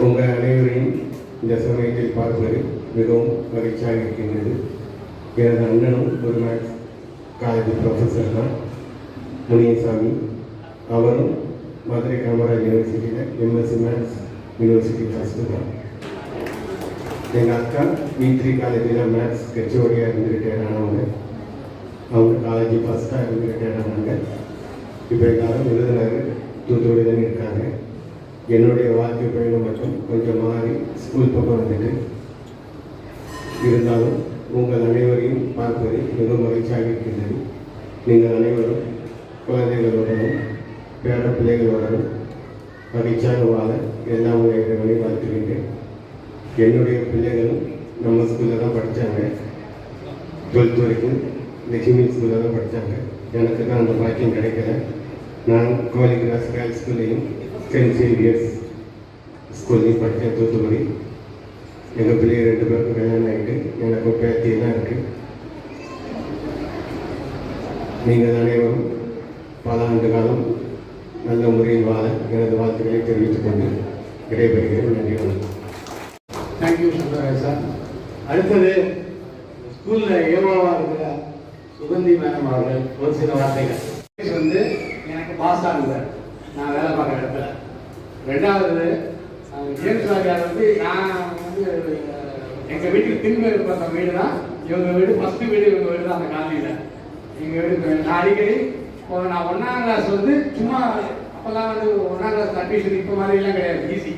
உங்கள் அனைவரையும் இந்த சமயத்தில் பார்ப்பது மிகவும் மகிழ்ச்சியாக இருக்கின்றது. எனது அண்ணனும் ஒரு மேத்ஸ் காலேஜ் ப்ரொஃபஸர் தான், முனியசாமி. அவரும் மதுரை காமராஜ் யூனிவர்சிட்டியில் எம்எஸ்சி மேத்ஸ் யூனிவர்சிட்டி ஃபஸ்ட்டு தான். எங்கள் அக்கா V3 காலேஜில் மேத்ஸ் ஹெச்ஓடியாக இருந்து ரிட்டையர் ஆனவங்க. அவங்க காலேஜ் ஃபஸ்ட்டாக இருந்து ரிட்டையர் ஆனாங்க. இப்போ எல்லாரும் விருதுநகர் தூத்துக்குடி தான் இருக்காங்க. என்னுடைய வாழ்க்கை பயணம் மட்டும் கொஞ்சம் மாறி ஸ்கூல் பக்கம் வந்துட்டு இருந்தாலும் உங்கள் அனைவரையும் பார்ப்பது மிகவும் மகிழ்ச்சியாக இருக்கின்றது. நீங்கள் அனைவரும் குழந்தைகளுடனும் பேர பிள்ளைகளுடனும் மகிழ்ச்சியாக வாழ எல்லாம் உங்கள் இறைவனை வாழ்த்துகின்றேன். என்னுடைய பிள்ளைகளும் நம்ம ஸ்கூலில் தான் படித்தாங்க. 12th வரைக்கும் லட்சுமி ஸ்கூலில் தான் படித்தாங்க. எனக்கு தான் அந்த பாக்கியம் கிடைக்கல. நான் கோலி கிராஸ் கேர்ள்ஸ் ஸ்கூல்லையும் சென்ட் சேவியர்ஸ் ஸ்கூல்லையும் படித்தேன் தூத்துக்குடி. எங்கள் பிள்ளைங்க 2 பேருக்கும் கல்யாணம் ஆகிட்டு எனக்கு பேத்தியெல்லாம் இருக்குது. நீங்கள் அனைவரும் பல ஆண்டு காலம் நல்ல முறையில் வாழ எனது வாழ்த்துக்களை தெரிவித்துக் கொண்டு விடைபெறுகிறேன். நன்றி, வணக்கம். Thank you Sundararaj sir. அடுத்தது ஸ்கூலில் ஏவாவாக இருக்கிற சுகந்தி மேடம் அவர்கள் ஒரு சில வார்த்தைகள் வந்து எனக்கு பாஸ் ஆகுது நான் வேலை பார்க்குற இடத்துல. ரெண்டாவது ஜேம்ஸ் வாரியார் வந்து நான் வந்து எங்கள் வீட்டுக்கு திரும்ப பார்த்த வீடு தான் இவங்க வீடு. ஃபஸ்ட்டு வீடு இவங்க வீடு தான் அந்த காலனியில். எங்கள் வீடு நான் அடிக்கடி நான் 1ஆம் கிளாஸ் வந்து சும்மா அப்போல்லாம் வந்து 1ஆம் கிளாஸ் அட்மிஷன் இப்போ மாதிரிலாம் கிடையாது, ஈஸி,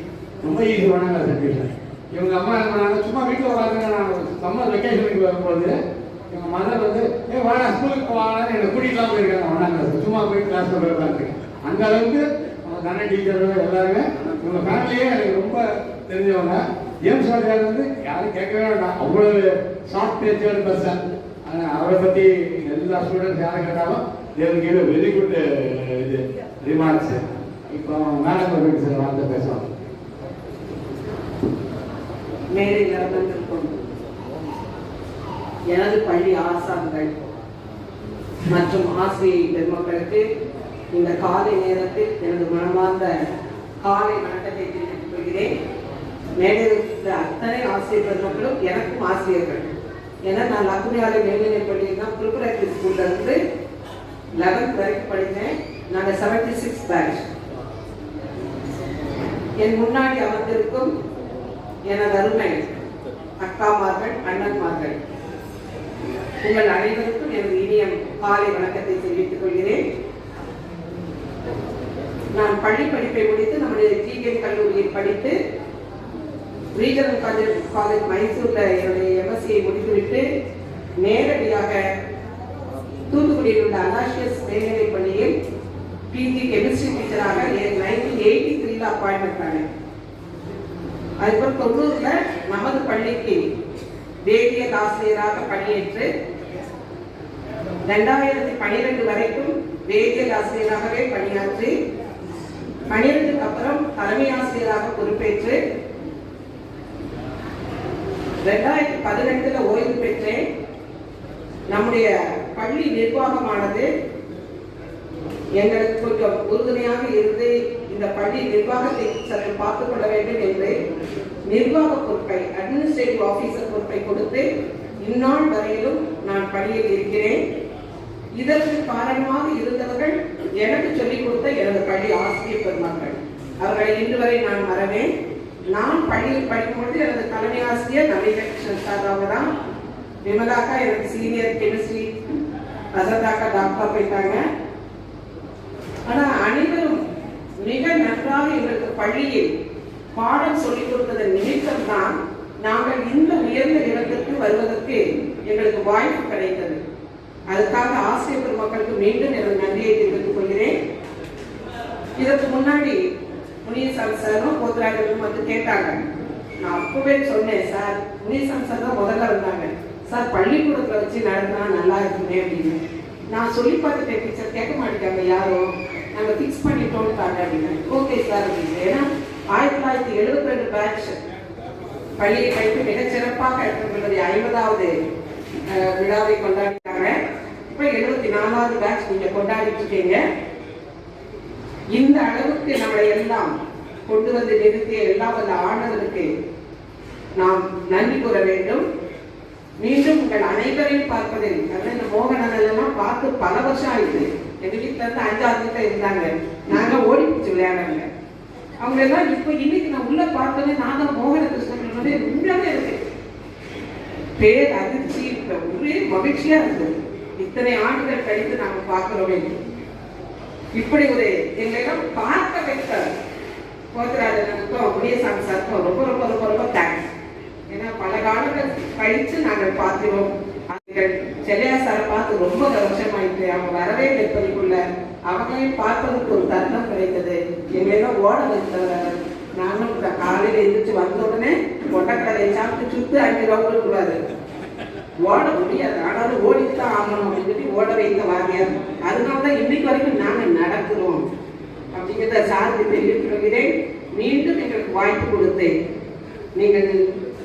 ரொம்ப ஈஸி 1ஆம் கிளாஸ் அட்மிஷன். இவங்க அம்மா என்ன பண்ணாங்க, சும்மா வீட்டில் வராங்க. நான் சம்மர் வெக்கேஷனுக்கு வரும்போது எங்கள் மதர் வந்து வாடா ஸ்கூலுக்கு போவாங்கன்னு என்னை கூட்டிகிட்டுலாம் போயிருக்காங்க 1ஆம் கிளாஸ். சும்மா போய் கிளாஸில் போய் உட்காந்துருக்கேன். அந்த அளவுக்கு அவங்க கண்ண டீச்சர் எல்லாருமே இவங்க ஃபேமிலியே எனக்கு ரொம்ப தெரிஞ்சவங்க. ஜேம்ஸ் வாரியார் வந்து யாரும் கேட்கவே வேண்டாம், அவ்வளவு சாஃப்ட் நேச்சர் பர்சன். அவரை பற்றி எல்லா ஸ்டூடெண்ட்ஸ் யாரை கேட்டாலும் தேவங்க வெரி குட் இது ரிமார்க்ஸ். இப்போ மேடம் அவர்களுக்கு சில வார்த்தை பேசலாம். மேடையில் அமர்ந்திருக்கும் எனது பள்ளி ஆசான்கள் மற்றும் ஆசிரியை பெருமக்களுக்கு இந்த காலை நேரத்தில் எனது மனமார்ந்த காலை வணக்கத்தை தெரிவித்துக் கொள்கிறேன். மேடையில் இருக்கிற அத்தனை ஆசிரியர் பெருமக்களும் எனக்கும் ஆசிரியர்கள். ஏன்னா நான் லக்குனியாலை மேல்நிலை பள்ளியில் தான் ப்ரிப்பரேட்டரி ஸ்கூல்ல இருந்து 11th வரைக்கும் படித்தேன். நாங்கள் 76 பேட்ச். என் முன்னாடி அமர்ந்திருக்கும் எனது அருமை அக்காமார்கள், அண்ணன்மார்கள், உங்கள் அனைவருக்கும் எனது இனிய காலை வணக்கத்தை தெரிவித்துக் கொள்கிறேன். நான் பள்ளி படிப்பை முடித்து நம்முடைய ஜிஎம் கல்லூரியில் படித்து ரீஜனல் காலேஜ் மைசூர்ல என்னுடைய எம்எஸ்சியை முடித்துவிட்டு நேரடியாக தூத்துக்குடியில் உள்ள அலாஷியஸ் மேல்நிலை பள்ளியில் பிஜி கெமிஸ்ட்ரி டீச்சராக 1983 அப்பாயின்மெண்ட் ஆனேன். அதுக்கப்புறம் 90ல நமது பள்ளிக்கு வேதியியல் ஆசிரியராக பணியேற்று 2012 வரைக்கும் வேதியியல் ஆசிரியராகவே பணியாற்றி 12க்கு அப்புறம் தலைமை ஆசிரியராக பொறுப்பேற்று 2018 ஓய்வு பெற்றேன். நம்முடைய பள்ளி நிர்வாகமானது எங்களுக்கு கொஞ்சம் உறுதுணையாக இருந்து இந்த பள்ளி நிர்வாகத்தை சற்று பார்த்துக் கொள்ள வேண்டும் என்று நிர்வாக பொறுப்பை, அட்மினிஸ்ட்ரேட்டிவ் ஆபீசர் பொறுப்பை கொடுத்து இந்நாள் வரையிலும் நான் பணியில் இருக்கிறேன். இதற்கு காரணமாக இருந்தவர்கள் எனக்கு சொல்லிக் கொடுத்த எனது பள்ளி ஆசிரியர் பெருமக்கள். அவர்களை இன்று வரை நான் மறவேன். நான் பள்ளியில் படிக்கும்போது எனது தலைமை ஆசிரியர் நவீனகிருஷ்ணன் சார் அவங்க தான். விமலாக்கா எனக்கு சீனியர் கெமிஸ்ட்ரி, வசந்தாக்கா டாக்டர் போயிட்டாங்க. ஆனா அனைவரும் மிக நன்றாக எங்களுக்கு பள்ளியில் பாடம் சொல்லிக் கொடுத்ததன் நிமித்தம் தான் நாங்கள் இந்த உயர்ந்த இடத்திற்கு வருவதற்கு எங்களுக்கு வாய்ப்பு கிடைத்தது. அதுக்காக ஆசிரியர் பெருமக்களுக்கு மீண்டும் எனது நன்றியை தெரிவித்துக் கொள்கிறேன். இதற்கு முன்னாடி முனியசாமி சாரும் போத்ராஜரும் வந்து கேட்டாங்க. நான் அப்பவே சொன்னேன், சார் முனியசாமி சார் தான் முதல்ல வந்தாங்க, சார் பள்ளிக்கூடத்துல வச்சு நடத்தினா நல்லா இருக்குமே அப்படின்னு. நான் சொல்லி பார்த்துட்டேன், டீச்சர் கேட்க மாட்டேங்க, யாரும் நாங்கள் ஃபிக்ஸ் பண்ணிட்டோம்ட்டாங்க அப்படின்னு. ஓகே சார் அப்படின்னு. ஏன்னா 1972 பேட்ச் பள்ளியை படித்து மிகச் சிறப்பாக எங்களுடைய 50வது விழாவை கொண்டாடிட்டாங்க. இப்போ 74வது பேட்ச் நீங்க கொண்டாடிட்டு இருக்கீங்க. இந்த அளவுக்கு நம்மளை எல்லாம் கொண்டு வந்து நிறுத்திய எல்லாம் வல்ல ஆண்டவருக்கு நாம் நன்றி கூற வேண்டும். மீண்டும் உங்கள் அனைவரையும் பார்ப்பதில் இந்த மோகனெல்லாம் பார்த்து பல வருஷம் ஆயிடுது. எங்க வீட்டுல இருந்து 5-6 கிட்ட இருந்தாங்க. நாங்க ஓடி பிடிச்சி விளையாடுறாங்க. அவங்க எல்லாம் இப்ப இன்னைக்கு நான் உள்ள பார்த்தோன்னே நான் தான் மோகன கிருஷ்ணன் உண்மையாவே இருக்கு. பேர் அதிர்ச்சி, ஒரே மகிழ்ச்சியா இருந்தது. இத்தனை ஆண்டுகள் கழித்து நாம பார்க்கிறோமே. இப்படி ஒரு எங்களெல்லாம் பார்க்க வைத்த கோத்திராஜனுக்கும் முனியசாமி சாருக்கும் ரொம்ப ரொம்ப ரொம்ப ரொம்ப தேங்க்ஸ். ஏன்னா பல காலங்கள் கழிச்சு நாங்கள் பார்க்கிறோம். செல்லையா சாரை பார்த்து ரொம்ப வருஷமாயிட்டு அவங்க வரவே வைப்பதற்குள்ள அவங்களையும் பார்ப்பதற்கு ஒரு தருணம் கிடைத்தது. எங்களெல்லாம் ஓட வைத்தவர். நானும் காலையில எந்திரிச்சு வந்த உடனே கொட்டக்கடையை சாப்பிட்டு சுத்து 5 ரவுண்டு கூடாது, ஓட முடியாது. ஆனாலும் ஓடித்தான் ஆகணும் அப்படின்னு சொல்லி ஓட வைத்த வாரியார். அதனாலதான் இன்னைக்கு வரைக்கும் நாங்க நடக்கிறோம் அப்படிங்கிறத சார்ந்து தெரிவித்துக் கொள்கிறேன். மீண்டும் எங்களுக்கு வாய்ப்பு கொடுத்து நீங்கள்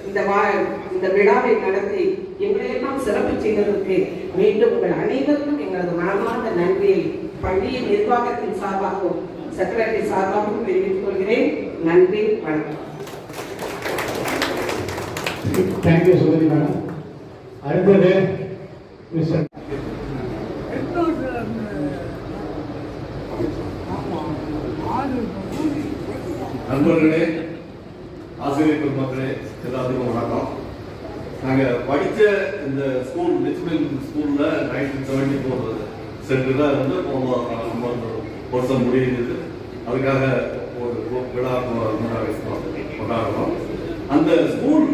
இந்த விழாவை நடத்தி எங்களையெல்லாம் சிறப்பு செய்வதற்கு மீண்டும் உங்கள் அனைவருக்கும் எங்களது மனமார்ந்த நன்றியை பள்ளியின் நிர்வாகத்தின் சார்பாகவும் செக்ரட்டரி சார்பாகவும் தெரிவித்துக் கொள்கிறேன். நன்றி, வணக்கம். Thank you Suganthi madam. அடுத்தது மிஸ்டர் நண்பர்களே, ஆசிரியர் பெருமக்களே, எல்லாத்துக்கும் வணக்கம். நாங்கள் படித்த இந்த ஸ்கூல் ரிச்மெண்ட் ஸ்கூலில் 1974 சென்றில் வந்து வருஷம் முடியுது. அதுக்காக ஒரு விழா கொண்டாடுறோம். அந்த ஸ்கூல்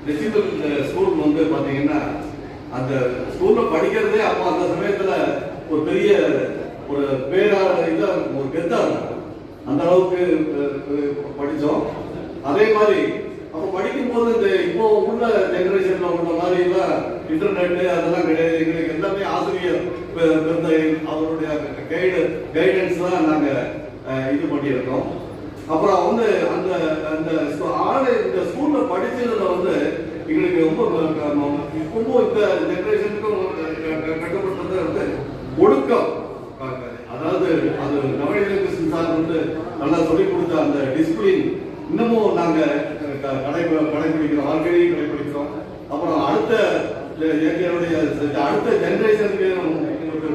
ரிச்சிமெண்ட் ஸ்கூல் வந்து பார்த்தீங்கன்னா அந்த ஸ்கூலில் படிக்கிறதே அப்போ அந்த சமயத்தில் ஒரு பெரிய ஒரு இதாக ஒரு கெத்தாக இருக்கும். அந்த அளவுக்கு படித்தோம். அதே மாதிரி அப்போ படிக்கும்போது இந்த இப்போ உள்ள ஜெனரேஷன்ல உள்ள மாதிரி எல்லாம் இன்டர்நெட் அதெல்லாம் கிடையாது. எங்களுக்கு எல்லாமே ஆசிரியர் அவருடைய கைடன்ஸ் தான் நாங்கள் இது பண்ணியிருக்கோம். அப்புறம் வந்து அந்த அந்த இந்த ஸ்கூல்ல படிச்சதுல வந்து எங்களுக்கு ரொம்ப இப்பவும் இந்த ஜெனரேஷனுக்கும் கட்டுப்பட்டது வந்து ஒழுக்கம். அதாவது அது நவநீத கிருஷ்ணன் சார் வந்து நல்லா சொல்லிக் கொடுத்த அந்த டிசிப்ளின் இன்னமும் நாங்க கடைபிடிக்கிறோம், வாழ்க்கையை கடைபிடிக்கிறோம். அப்புறம் அடுத்த ஜெனரேஷனுக்கு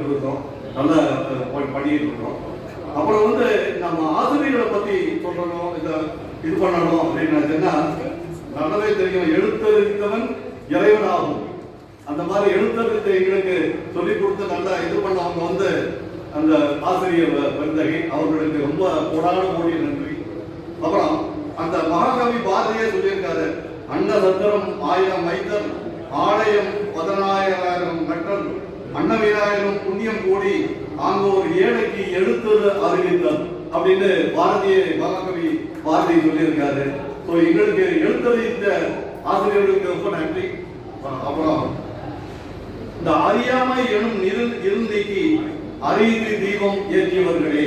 இருக்கோம், நல்லா பண்ணிட்டு இருக்கோம். அப்புறம் வந்து நம்ம ஆசிரியர்களை பத்தி சொல்லணும், இது பண்ணணும் அப்படின்னு சொன்னா நல்லாவே தெரியும். எழுத்தறிந்தவன் இறைவனாகும். அந்த மாதிரி எழுத்தறிந்த எங்களுக்கு சொல்லிக் கொடுத்து நல்லா இது பண்ணவங்க வந்து அந்த ஆசிரியர் பெருந்தகை அவர்களுக்கு ரொம்ப கோடான நன்றி. அப்புறம் அந்த மகாகவி பாரதியே சொல்லியிருக்காரு, அன்னசத்திரம் 1000 மைத்தர், ஆலயம் 14000 கற்றல், அன்னவிநாயகனும் புண்ணியம் கூடி ஆங்கோர் ஏழைக்கு எழுத்து அறிவித்தல் அப்படின்னு மகாகவி பாரதி சொல்லியிருக்காரு. ஸோ எங்களுக்கு எழுத்தறிந்த ஆசிரியர்களுக்கு ரொம்ப நன்றி. அப்புறம் இந்த அறியாமை எனும் இருள் நீக்கி அறிவு தீபம் ஏற்றியவர்களே,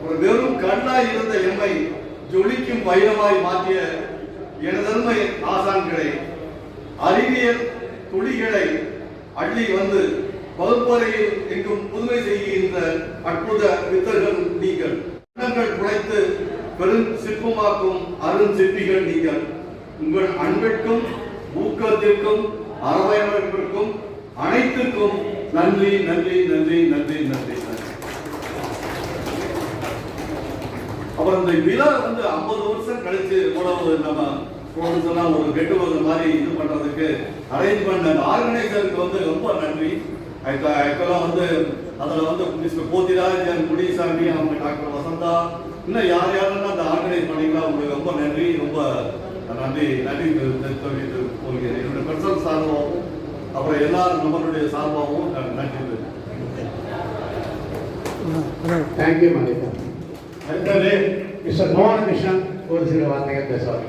ஒரு வெறும் கண்ணாய் இருந்த எம்மை ஜொலிக்கும் பயிரமாய் மாற்றிய எனதன்மை ஆசான்களே, அறிவியல் துளிகளை அள்ளி வந்து வகுப்பறையில் எங்கும் புதுமை செய்கின்ற அற்புத வித்தர்கள் நீங்கள். எண்ணங்கள் குலைத்து பெரும் சிற்பமாக்கும் அருண் சிற்பிகள் நீங்கள். உங்கள் அன்பிற்கும் ஊக்கத்திற்கும் அரவணைப்பிற்கும் அனைத்துக்கும் நன்றி நன்றி நன்றி நன்றி நன்றி. அப்புறம் இந்த விழா வந்து 50 வருஷம் கழிச்சு இவ்வளவு நம்ம சொன்னா ஒரு கெட்டு மாதிரி இது பண்றதுக்கு அரேஞ்ச் பண்ண ஆர்கனைசருக்கு வந்து ரொம்ப நன்றி. ஆக்சுவலா வந்து அதுல வந்து மிஸ்டர் போத்திராஜ், முனிசாமி, அவங்க டாக்டர் வசந்தா, இன்னும் யார் யாரெல்லாம் அந்த ஆர்கனைஸ் பண்ணீங்களா உங்களுக்கு ரொம்ப நன்றி, ரொம்ப நன்றி நன்றி தெரிவித்து கொள்கிறேன். என்னுடைய பர்சனல் சார்பாகவும் அப்புறம் எல்லாரும் நம்மளுடைய சார்பாகவும் நன்றி. தேங்க்யூ மனிதா. அடுத்தது மிஸ்டர் மோகனகிருஷ்ணன் ஒரு சில வார்த்தைகள் பேசுவார்.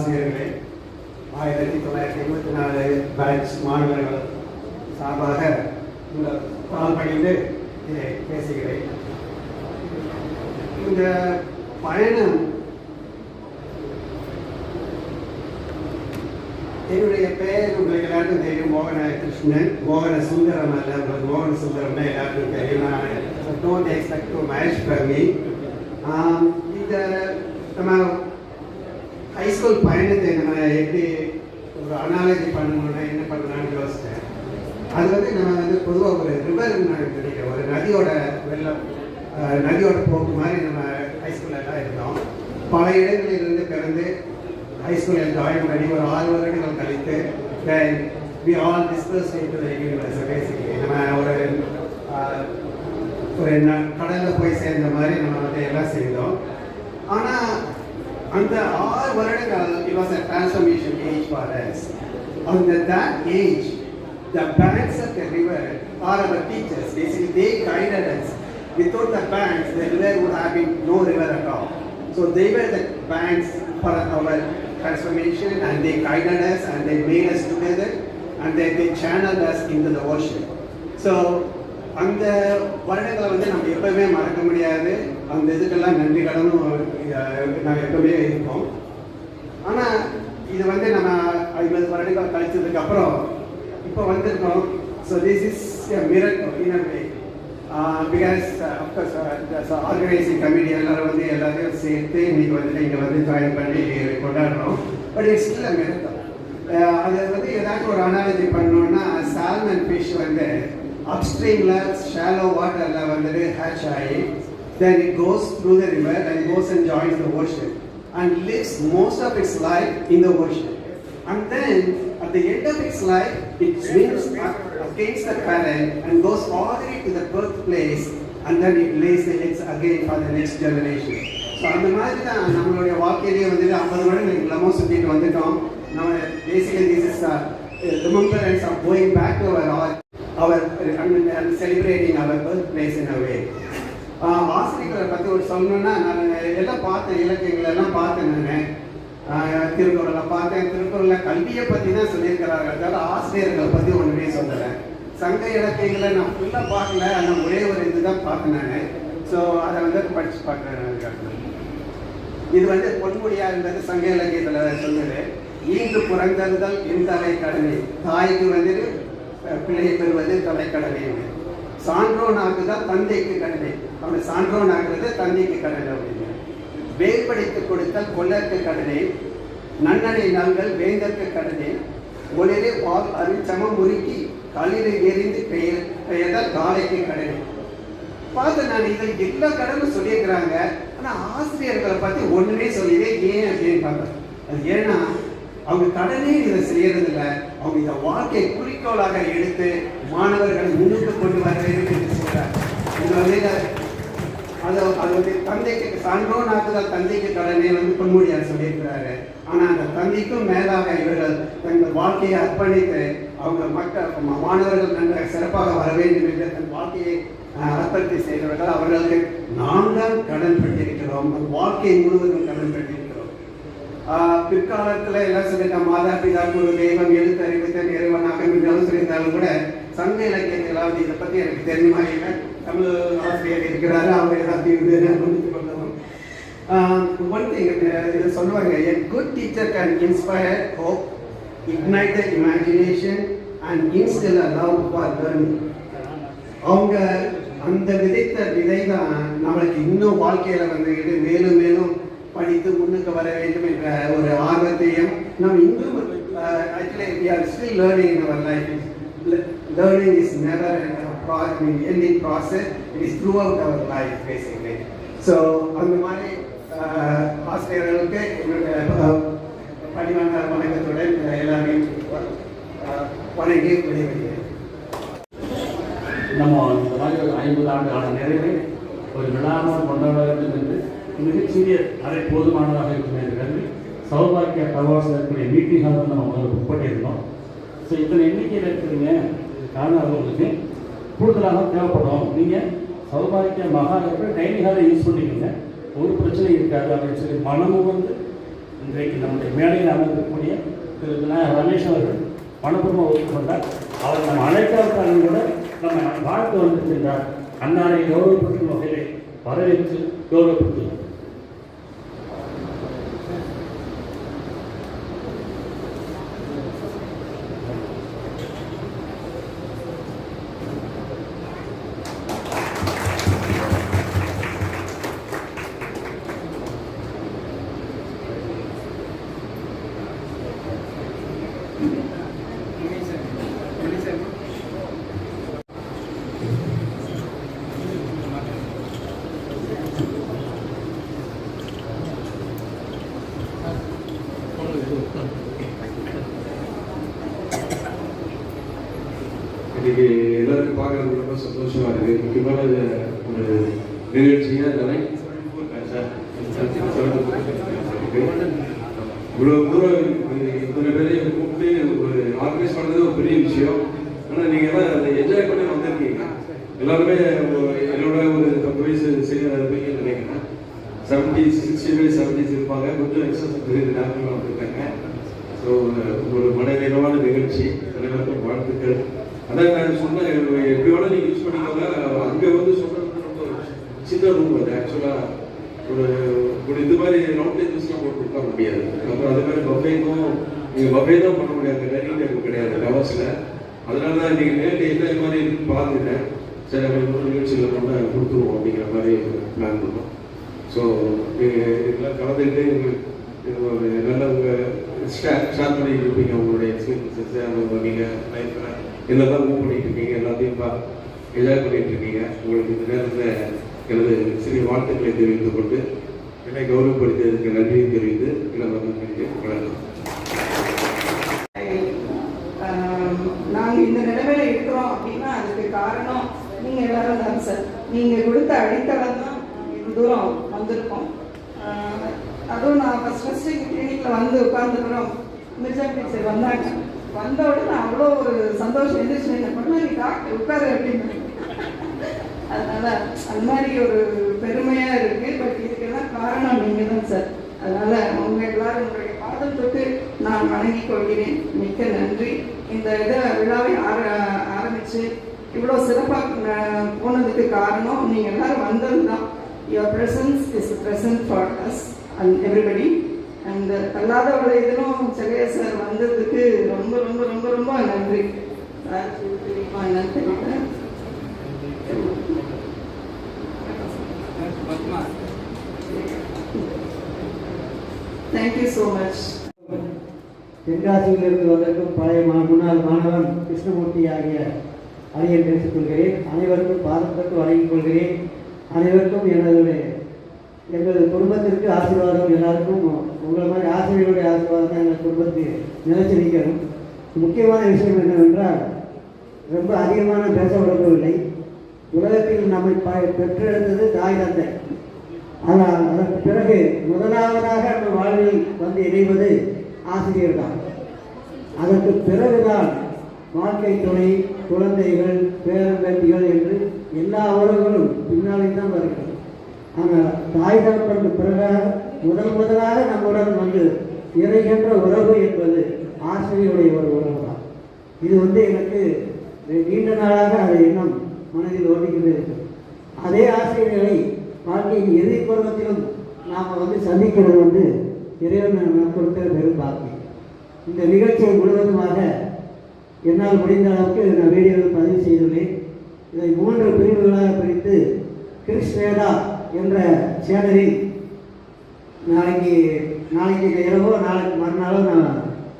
ஆசிரியர்களே, 1984 பேட்ச் மாணவர்கள் சார்பாக உங்கள் கால் பணிந்து இதை பேசுகிறேன். இந்த பயணம் என்னுடைய பெயர் உங்களுக்கு எல்லாருக்கும் தெரியும், மோகன கிருஷ்ணன். மோகன சுந்தரம் அல்ல, உங்களுக்கு மோகன சுந்தரம் தான் எல்லாருக்கும் தெரியும். Don't expect to match for me. இந்த நம்ம ஹைஸ்கூல் பயணத்தை நம்ம எப்படி ஒரு அனாலஜி பண்ணணும்னா என்ன பண்ணலாம்னு யோசித்தேன். அது வந்து நம்ம வந்து பொதுவாக ஒரு ரிவர் ஒரு நதியோட வெள்ளம் நதியோட போக்கு மாதிரி நம்ம ஹைஸ்கூல்லாம் இருந்தோம். பல இடங்களிலிருந்து பிறந்து ஹைஸ்கூலில் ஜாயின் பண்ணி ஒரு 6 வருடங்கள் கழித்து we all dispersed into the universe. Basically நம்ம ஒரு கடலில் போய் சேர்ந்த மாதிரி நம்ம வந்து எல்லாம் செய்தோம். ஆனால் அந்த 6 வருடங்கள் it was a transformation age for us. On that age, the banks of the river are our teachers. Basically, they guided us. Without the banks, the river would have been no river at all. So they were the banks for our transformation, and they guided us, and they made us together, and they channeled us into the ocean. So அந்த வருடங்களை வந்து நம்ம எப்பவுமே மறக்க முடியாது. அந்த இதுக்கெல்லாம் நன்றி கடனும் நாங்கள் எப்பவுமே இருப்போம். ஆனால் இது வந்து நம்ம 50 வருடங்கள் கழிச்சதுக்கு அப்புறம் இப்போ வந்திருக்கோம். So this is a miracle in a way, because of course organising committee எல்லாரும் வந்து எல்லாத்தையும் சேர்த்து இன்னைக்கு வந்துட்டு இங்கே வந்து ஜாயின் பண்ணி கொண்டாடுறோம். But it's still a miracle. அது வந்து ஏதாச்சும் ஒரு அனாலஜி பண்ணோம்னா சால்மன் ஃபிஷ் வந்து upstreamல shallow waterல வந்துட்டு hatch ஆகி then it goes through the river and goes and joins the ocean and lives most of its life in the ocean, and then at the end of its life it swims against the current and goes all the way to the birthplace, and then it lays the eggs again for the next generation. So அந்த மாதிரி தான் நம்மளுடைய வாழ்க்கையிலேயே வந்துட்டு 50 வருடங்கள் எல்லாமே சுற்றிட்டு வந்துட்டோம். நம்ம basically this is remembrance of going back to our celebrating our birthplace in a way. ஆசிரியர்களை பற்றி ஒரு சொல்லணும்னா நான் எல்லாம் பார்த்தேன், இலக்கியங்கள் எல்லாம் பார்த்தேன். நான் திருக்குறளை பார்த்தேன். திருக்குறளில் கல்வியை பற்றி தான் சொல்லியிருக்கிறார்கள், அதாவது ஆசிரியர்களை பற்றி ஒன்றுமே சொல்லலை. சங்க இலக்கியங்களை நான் ஃபுல்லாக பார்க்கல, ஆனால் ஒரே ஒரு இதுதான் பார்த்தேன் நான். ஸோ அதை வந்து படித்து பார்க்குறேன். இது வந்து பொன்முடியாக இருந்தது சங்க இலக்கியத்தில் சொல்லுது. ஈண்டு புறந்தறுதல் இந்தலை கடனை, தாய்க்கு வந்துட்டு பிள்ளையை பெறுவது தலைக்கடனை. சான்றோனாக்குதான் தந்தைக்கு கடனை, அவனை சான்றோனாக்குறது தந்தைக்கு கடனை அப்படின்னு. வேர்படித்து கொடுத்தல் கொள்ளற்கு கடனை, நன்னடை நாங்கள் வேந்தற்கு கடனை, ஒளிரை பால் அரிச்சமம் முறுக்கி களிரை எரிந்து பெயர்தல் காலைக்கு கடனை. பார்த்து நான் இதில் எல்லா கடனும் சொல்லியிருக்கிறாங்க, ஆனால் ஆசிரியர்களை பற்றி ஒன்றுமே சொல்லியே ஏன் அப்படின்னு பார்த்தேன். அது ஏன்னா அவங்க கடனே இதை செய்யறதில்லை, அவங்க இந்த வாழ்க்கை குறிக்கோளாக எடுத்து மாணவர்களை முன்னுக்கு கொண்டு வர வேண்டும் என்று சொல்றாங்க. இது வந்து அது வந்து தந்தைக்கு சான்றோனாக்குதல் தந்தைக்கு கடனே வந்து பொன்முடியார் சொல்லியிருக்கிறாரு. ஆனால் அந்த தந்தைக்கும் மேலாக இவர்கள் தங்கள் வாழ்க்கையை அர்ப்பணித்து அவங்க மாணவர்கள் நன்றாக சிறப்பாக வர வேண்டும் என்று தன் வாழ்க்கையை அர்ப்பணித்து செய்கிறவர்கள். அவர்களுக்கு நாம் தான் கடன் பட்டிருக்கிறோம், வாழ்க்கை முழுவதும் கடன் பட்டிருக்கிறோம். பிற்காலத்தில் எல்லாம் சொல்லியிருக்க மாதா பிதா குரு தெய்வம் எழுத்தறிவித்த இறைவனாக என்றாலும் சொல்லியிருந்தாலும் கூட சங்க இலக்கியங்களாவது இதை பற்றி எனக்கு தெரியுமா இல்லை. தமிழ் ஆசிரியர் இருக்கிறாரு, அவர் எல்லாத்தையும் முடித்து கொள்ளவும். ஒன் திங் இதை சொல்லுவாங்க, a good teacher can inspire hope, ignite the imagination and instill a love for learning. அவங்க அந்த விதைத்த விதை தான் நம்மளுக்கு இன்னும் வாழ்க்கையில் வந்துக்கிட்டு மேலும் மேலும் படித்து முன்னுக்கு வர வேண்டும் என்ற ஒரு ஆர்வத்தையும் நாம் இன்னும் actually we are still learning in our life. Learning is never an ending process, it is throughout our life basically. So அந்த மாதிரி ஆசிரியர்களுக்கு என்னுடைய பணிவான வணக்கத்துடன் எல்லாரையும் வணங்கி விடைபெறுகிறேன். நம்ம இந்த மாதிரி ஒரு 50 ஆண்டு கால நிறைவை ஒரு விழாமல் கொண்டாட வேண்டும் என்று மிகச்சிறிய அரை போதுமானதாக இருக்கும் என்று கருதி சௌபாக்கிய பிரவாசம் இருக்கக்கூடிய மீட்டிங் ஹால் நம்ம முதல்ல புக் பண்ணியிருந்தோம். ஸோ இத்தனை எண்ணிக்கையில் இருக்கிறீங்க, காரணவர்களுக்கு கூடுதலாக தேவைப்படும். நீங்கள் சௌபாக்கிய மகாநகர டைனிங் ஹாலை யூஸ் பண்ணிக்கோங்க, ஒரு பிரச்சனை இருக்காது அப்படின்னு சொல்லி மனமும் வந்து இன்றைக்கு நம்முடைய மேடையில் அமர்ந்திருக்கக்கூடிய திரு ரமேஷ் அவர்கள் மனப்பூர்வமாக ஒத்துக்கொண்டார். அவர் நம்ம அழைக்காவிட்டாலும் கூட நம்ம வாழ்த்து வந்திருக்கின்றார். அன்னாரை கௌரவப்படுத்தும் வகையிலே வரவேற்று கௌரவப்படுத்துவோம். இன்னைக்கு எல்லாருக்கும் பார்க்கறது ரொம்ப சந்தோஷமா இருக்கு. முக்கியமான ஒரு நிகழ்ச்சியாக இவ்வளோ தூரம் இத்தனை பேரையும் கூப்பிட்டு ஒரு ஆர்கனைஸ் பண்ணது ஒரு பெரிய விஷயம். ஆனால் நீங்கள் எல்லாம் அதை என்ஜாய் பண்ணி வந்திருக்கீங்க. எல்லாருமே என்னோட ஒரு 10 வயசு சீனியர் இருப்பீங்கன்னு நினைக்கிறேன். 70s 60s 70s இருப்பாங்க. கொஞ்சம் எக்ஸஸ் நேரத்தில் வந்திருக்காங்க. ஸோ ஒரு மனநிறைவான நிகழ்ச்சி. அனைவருக்கும் வாழ்த்துக்கள். அதான் நான் சொன்னேன், எப்படி வேணால் நீங்கள் யூஸ் பண்ணிக்கோங்க. அங்கே வந்து சொல்கிறது ரொம்ப சின்ன ரூம் அது. ஆக்சுவலாக ஒரு இது மாதிரி ரவுண்ட் டேபிள்ஸ்லாம் போட்டு கொடுக்க முடியாது. அப்புறம் அதே மாதிரி பஃபேக்கும் நீங்கள் பஃபே தான் பண்ண முடியாது, டைனிங் டேபிள் கிடையாது லவர்ஸில். அதனால தான் நீங்கள் நேற்று என்ன மாதிரி இருக்குன்னு பார்த்துட்டேன். சரி நம்ம நிகழ்ச்சியில் நம்ம கொடுத்துருவோம் அப்படிங்கிற மாதிரி பிளான் பண்ணோம். ஸோ இதெல்லாம் கலந்துக்கிட்டு ஒரு நல்ல உங்கள் ஷேர் பண்ணிட்டு இருப்பீங்க உங்களுடைய எக்ஸ்பீரியன்ஸஸ். நீங்கள் லைஃப்பில் என்னெல்லாம் மூவ் பண்ணிட்டு இருக்கீங்க, எல்லாத்தையும் என்ஜாய் பண்ணிட்டு இருக்கீங்க. உங்களுக்கு இந்த நேரத்தில் எனது சிறிய வாழ்த்துக்களை தெரிவித்துக் கொண்டு என்னை கௌரவப்படுத்தியதற்கு நன்றியை தெரிவித்து வணக்கம். நாங்கள் இந்த நிலைமையில இருக்கிறோம் அப்படின்னா அதுக்கு காரணம் நீங்க எல்லாரும் தான் சார். நீங்க கொடுத்த அடித்தளம் தான் இது தூரம் வந்திருக்கோம். அதுவும் நான் ஃபர்ஸ்ட் கிளினிக்ல வந்து உட்கார்ந்துக்கிறோம். மிர்ஜா டீச்சர் வந்தாங்க. வந்த உடனே அவ்வளோ ஒரு சந்தோஷம் இருந்துச்சு. என்ன பண்ணா நீ டாக்டர் உட்காரு அப்படின்னு. அதனால அது மாதிரி ஒரு பெருமையா இருக்கு. பட் இதுக்கெல்லாம் காரணம் நீங்க தான் சார். அதனால அவங்க எல்லாரும் உங்களுடைய பாதம் தொட்டு நான் வணங்கிக் கொள்கிறேன். மிக்க நன்றி. இந்த விழாவை ஆரம்பிச்சு இவ்வளோ சிறப்பாக போனதுக்கு காரணம் நீங்கள் எல்லாரும் வந்தது தான். Your presence is present for us and everybody. And அல்லாத ஒரு இதிலும் செல்லையா சார் வந்ததுக்கு ரொம்ப ரொம்ப ரொம்ப ரொம்ப நன்றி சார். என்னன்னு தெரியல. Thank you so much. தென்காசியிலிருந்து வந்திருக்கும் பழைய முன்னாள் மாணவன் கிருஷ்ணமூர்த்தி ஆகிய அணியை பேசிக் கொள்கிறேன். அனைவருக்கும் பாதத்திற்கு வழங்கிக் கொள்கிறேன். அனைவருக்கும் எங்களது குடும்பத்திற்கு ஆசீர்வாதம். எல்லாருக்கும் உங்களை மாதிரி ஆசிரியருடைய ஆசீர்வாதம் தான் எங்கள் குடும்பத்துக்கு நிலைச்சு நிற்கணும். முக்கியமான விஷயம் என்னவென்றால் ரொம்ப அதிகமான பேச விரும்பவில்லை. உலகத்தில் நம்மை பெற்றெடுத்தது தாய் தந்தை. ஆனால் அதற்கு பிறகு முதலாவதாக நம்ம வாழ்வில் வந்து இணைவது ஆசிரியர் தான். அதற்கு பிறகுதான் வாழ்க்கை துணை, குழந்தைகள், பேரம்பேத்திகள் என்று எல்லா உறவுகளும் பின்னாலே தான் வருகிறது. ஆனால் தாய் தகப்பனுக்கு பிறகாக முதலாக நம்முடன் வந்து இணைகின்ற உறவு என்பது ஆசிரியருடைய ஒரு உறவு தான். இது எனக்கு நீண்ட நாளாக அது எண்ணம் மனதில் ஓடிக்கொண்டு இருக்கிறது. அதே ஆசிரியர்களை வாழ்க்கையின் இறுதி பருவத்திலும் நாம் சந்திக்கிறது இறைவன் கொடுத்த பெரும் பாக்கியம். இந்த நிகழ்ச்சியை முழுவதுமாக என்னால் முடிந்த அளவுக்கு நான் வீடியோவில் பதிவு செய்துள்ளேன். இதை 3 பிரிவுகளாக பிரித்து கிறிஸ் வேதா என்ற சேனலில் நாளைக்கு இரவோ நாளைக்கு மறுநாளோ நான்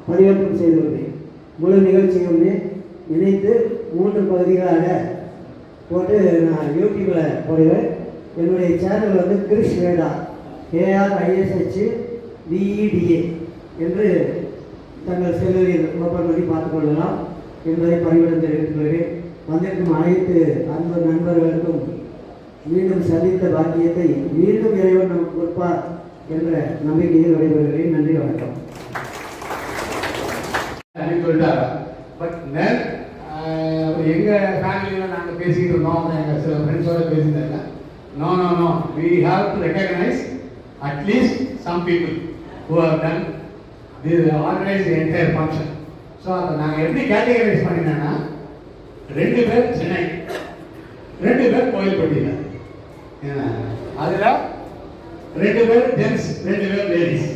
பதிவேற்றம் செய்துள்ளேன். முழு நிகழ்ச்சியுமே இணைத்து 3 பகுதிகளாக போட்டு நான் யூடியூப்பில் போடுவேன். என்னுடைய சேனல் கிறிஸ் வேதா KRISHVEDA என்று தங்கள் செல்லில் ஓப்பன் பண்ணி பார்த்துக்கொள்ளலாம் என்பதை பரிவுடன் தெரிவித்துக் கொள்கிறேன். வந்திருக்கும் அனைத்து அன்பு நண்பர்களுக்கும் மீண்டும் சந்தித்த பாக்கியத்தை மீண்டும் இறைவன் நமக்கு கொடுப்பார் என்ற நம்பிக்கையில் விடைபெறுகிறேன். நன்றி, வணக்கம். பட் எங்கள் ஃபேமிலியில் நாங்கள் பேசிக்கிட்டு இருந்தோம். எங்கள் சில ஃப்ரெண்ட்ஸோட பேசியிருந்தாங்க. No, we have to recognize at least some people who have done this, organized the entire function. So நாங்கள் எப்படி கேட்டகரைஸ் பண்ணினோன்னா 2 பேர் சென்னை, 2 பேர் கோயில்பட்டியில், அதில் 2 பேர் ஜென்ஸ், 2 பேர் லேடிஸ்.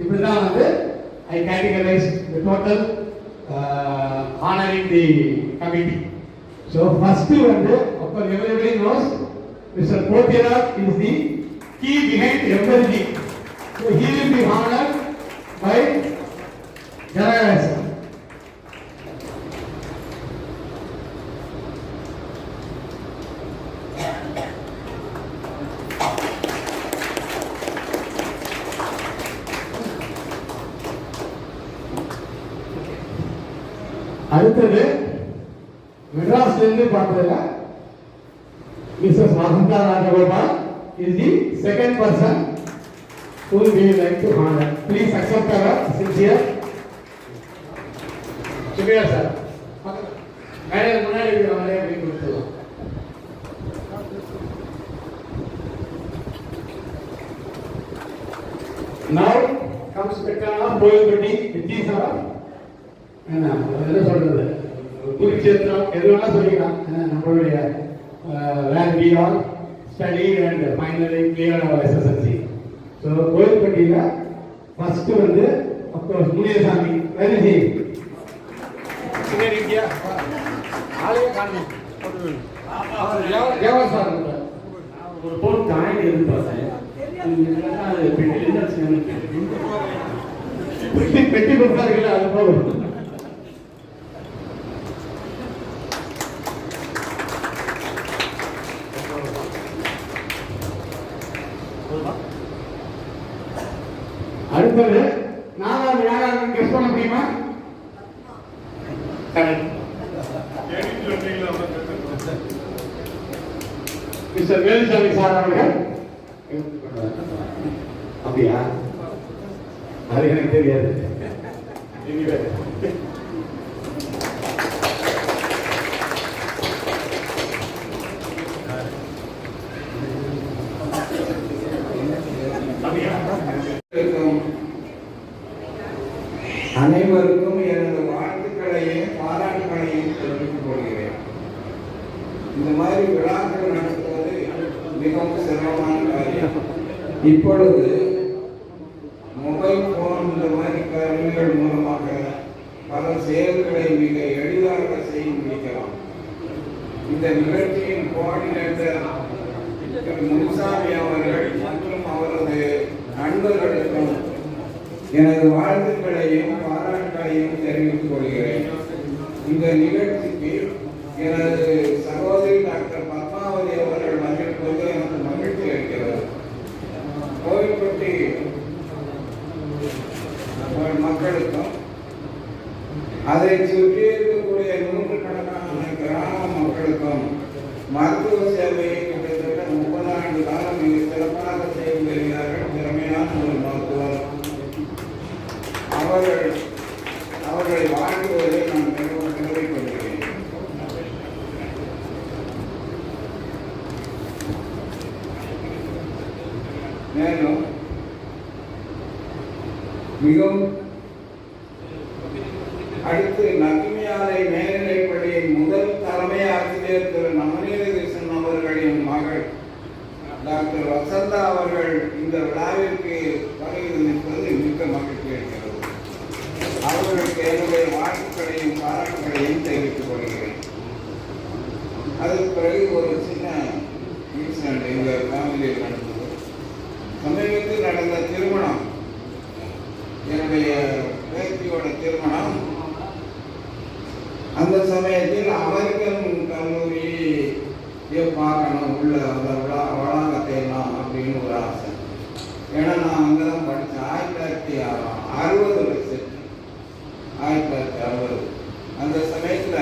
இப்படி தான் I categorize the total honoring the committee. So first of course everybody knows Mr. Pothiraj is the key behind everything. So he will be honored by Janagara sir. அடுத்தது மெட்ராஸ் இருந்து பார்த்ததுல Mrs Vasantha Rajagopal is the second person who we would like to honor. Please accept our sincere. Subbiah sir மேலே முன்னாடி இருக்கிறவங்களே அப்படி கொடுத்துருவோம். Now comes Pettana Boyapatti Vidyasara. என்ன சொல்றது, குருக்ஷேத்திரம் எது வேணா சொல்லிக்கலாம். நம்மளுடைய where we all studied and finally cleared our SSLC. So கோயில்பட்டியில ஃபர்ஸ்ட் வந்து அப்கோர்ஸ் முனியசாமி வெரிஜி இந்தியா ஆலய காணி தேவா சார் ஒரு போட் காயின் எதிர்பார்த்தேன். பெட்டி கொடுத்தாருங்களா அது போதும். அடுத்தது நாலாவது யாராவது கெஸ் பண்ண முடியுமா? மிஸ்டர் வேலுசாமி சார் அவர்கள். அப்படியா? அது எனக்கு தெரியாது. அனைவருக்கும் எனது வாழ்த்துக்களையும் பாராட்டுகளையும் தெரிவித்துக் கொள்கிறேன். இந்த மாதிரி விழாக்கள் நடத்துவது மிகவும் சிரமமான காரியம். இப்பொழுது மொபைல் போன் இந்த மாதிரி கருவிகள் மூலமாக பல செயல்களை மிக எளிதாக செய்து முடிக்கலாம். இந்த நிகழ்ச்சியின் கோஆர்டினேட்டர் முனுசாமி அவர்கள் மற்றும் அவரது நண்பர்களுக்கும் எனது வாழ்த்துக்களையும் பாராட்டுகளையும் தெரிவித்துக் கொள்கிறேன். இந்த நிகழ்ச்சிக்கு எனது சகோதரி டாக்டர் பத்மாவதி அவர்கள் வந்திருப்பது எனக்கு மகிழ்ச்சி அளிக்கிறது. கோவில்பட்டி மக்களுக்கும் அதை சுற்றி இருக்கக்கூடிய நூற்றுக்கணக்கான கிராம மக்களுக்கும் மருத்துவ சேவையை கிட்டத்தட்ட 30 ஆண்டு காலம் மிக சிறப்பாக செய்து வருகிறார்கள். திறமையான ஒரு மருத்துவர். அவர்களை வாழ்த்துவதை நான் பெருமைப்படுகிறேன். மேலும் மிகவும் அடுத்து நக்கிமியாலை மேல்நிலைப்பள்ளியின் முதல் தலைமை ஆசிரியர் திரு நமநீதகிருஷ்ணன் அவர்களின் மகள் டாக்டர் வசந்தா அவர்கள் இந்த விழாவிற்கு வருகை நிற்பது மிக்க மகிழ்ச்சி அளிக்கிறது. அவர்களுக்கு என்னுடைய வாழ்த்துக்களையும் பாராட்டுகளையும் தெரிவித்துக் கொள்கிறேன். அதற்கு பிறகு ஒரு சின்ன இன்சிடென்ட் எங்கள் ஃபேமிலியில் நடந்தது. சமீபத்தில் நடந்த திருமணம், என்னுடைய பேத்தியோட திருமணம். அந்த சமயத்தில் அமெரிக்கன் கல்லூரியை பார்க்கணும், உள்ள அந்த வளாகத்தை எல்லாம் அப்படின்னு ஒரு ஆசை. ஏன்னா நான் அங்கே தான் படித்தேன். 1960 1960 அந்த சமயத்தில்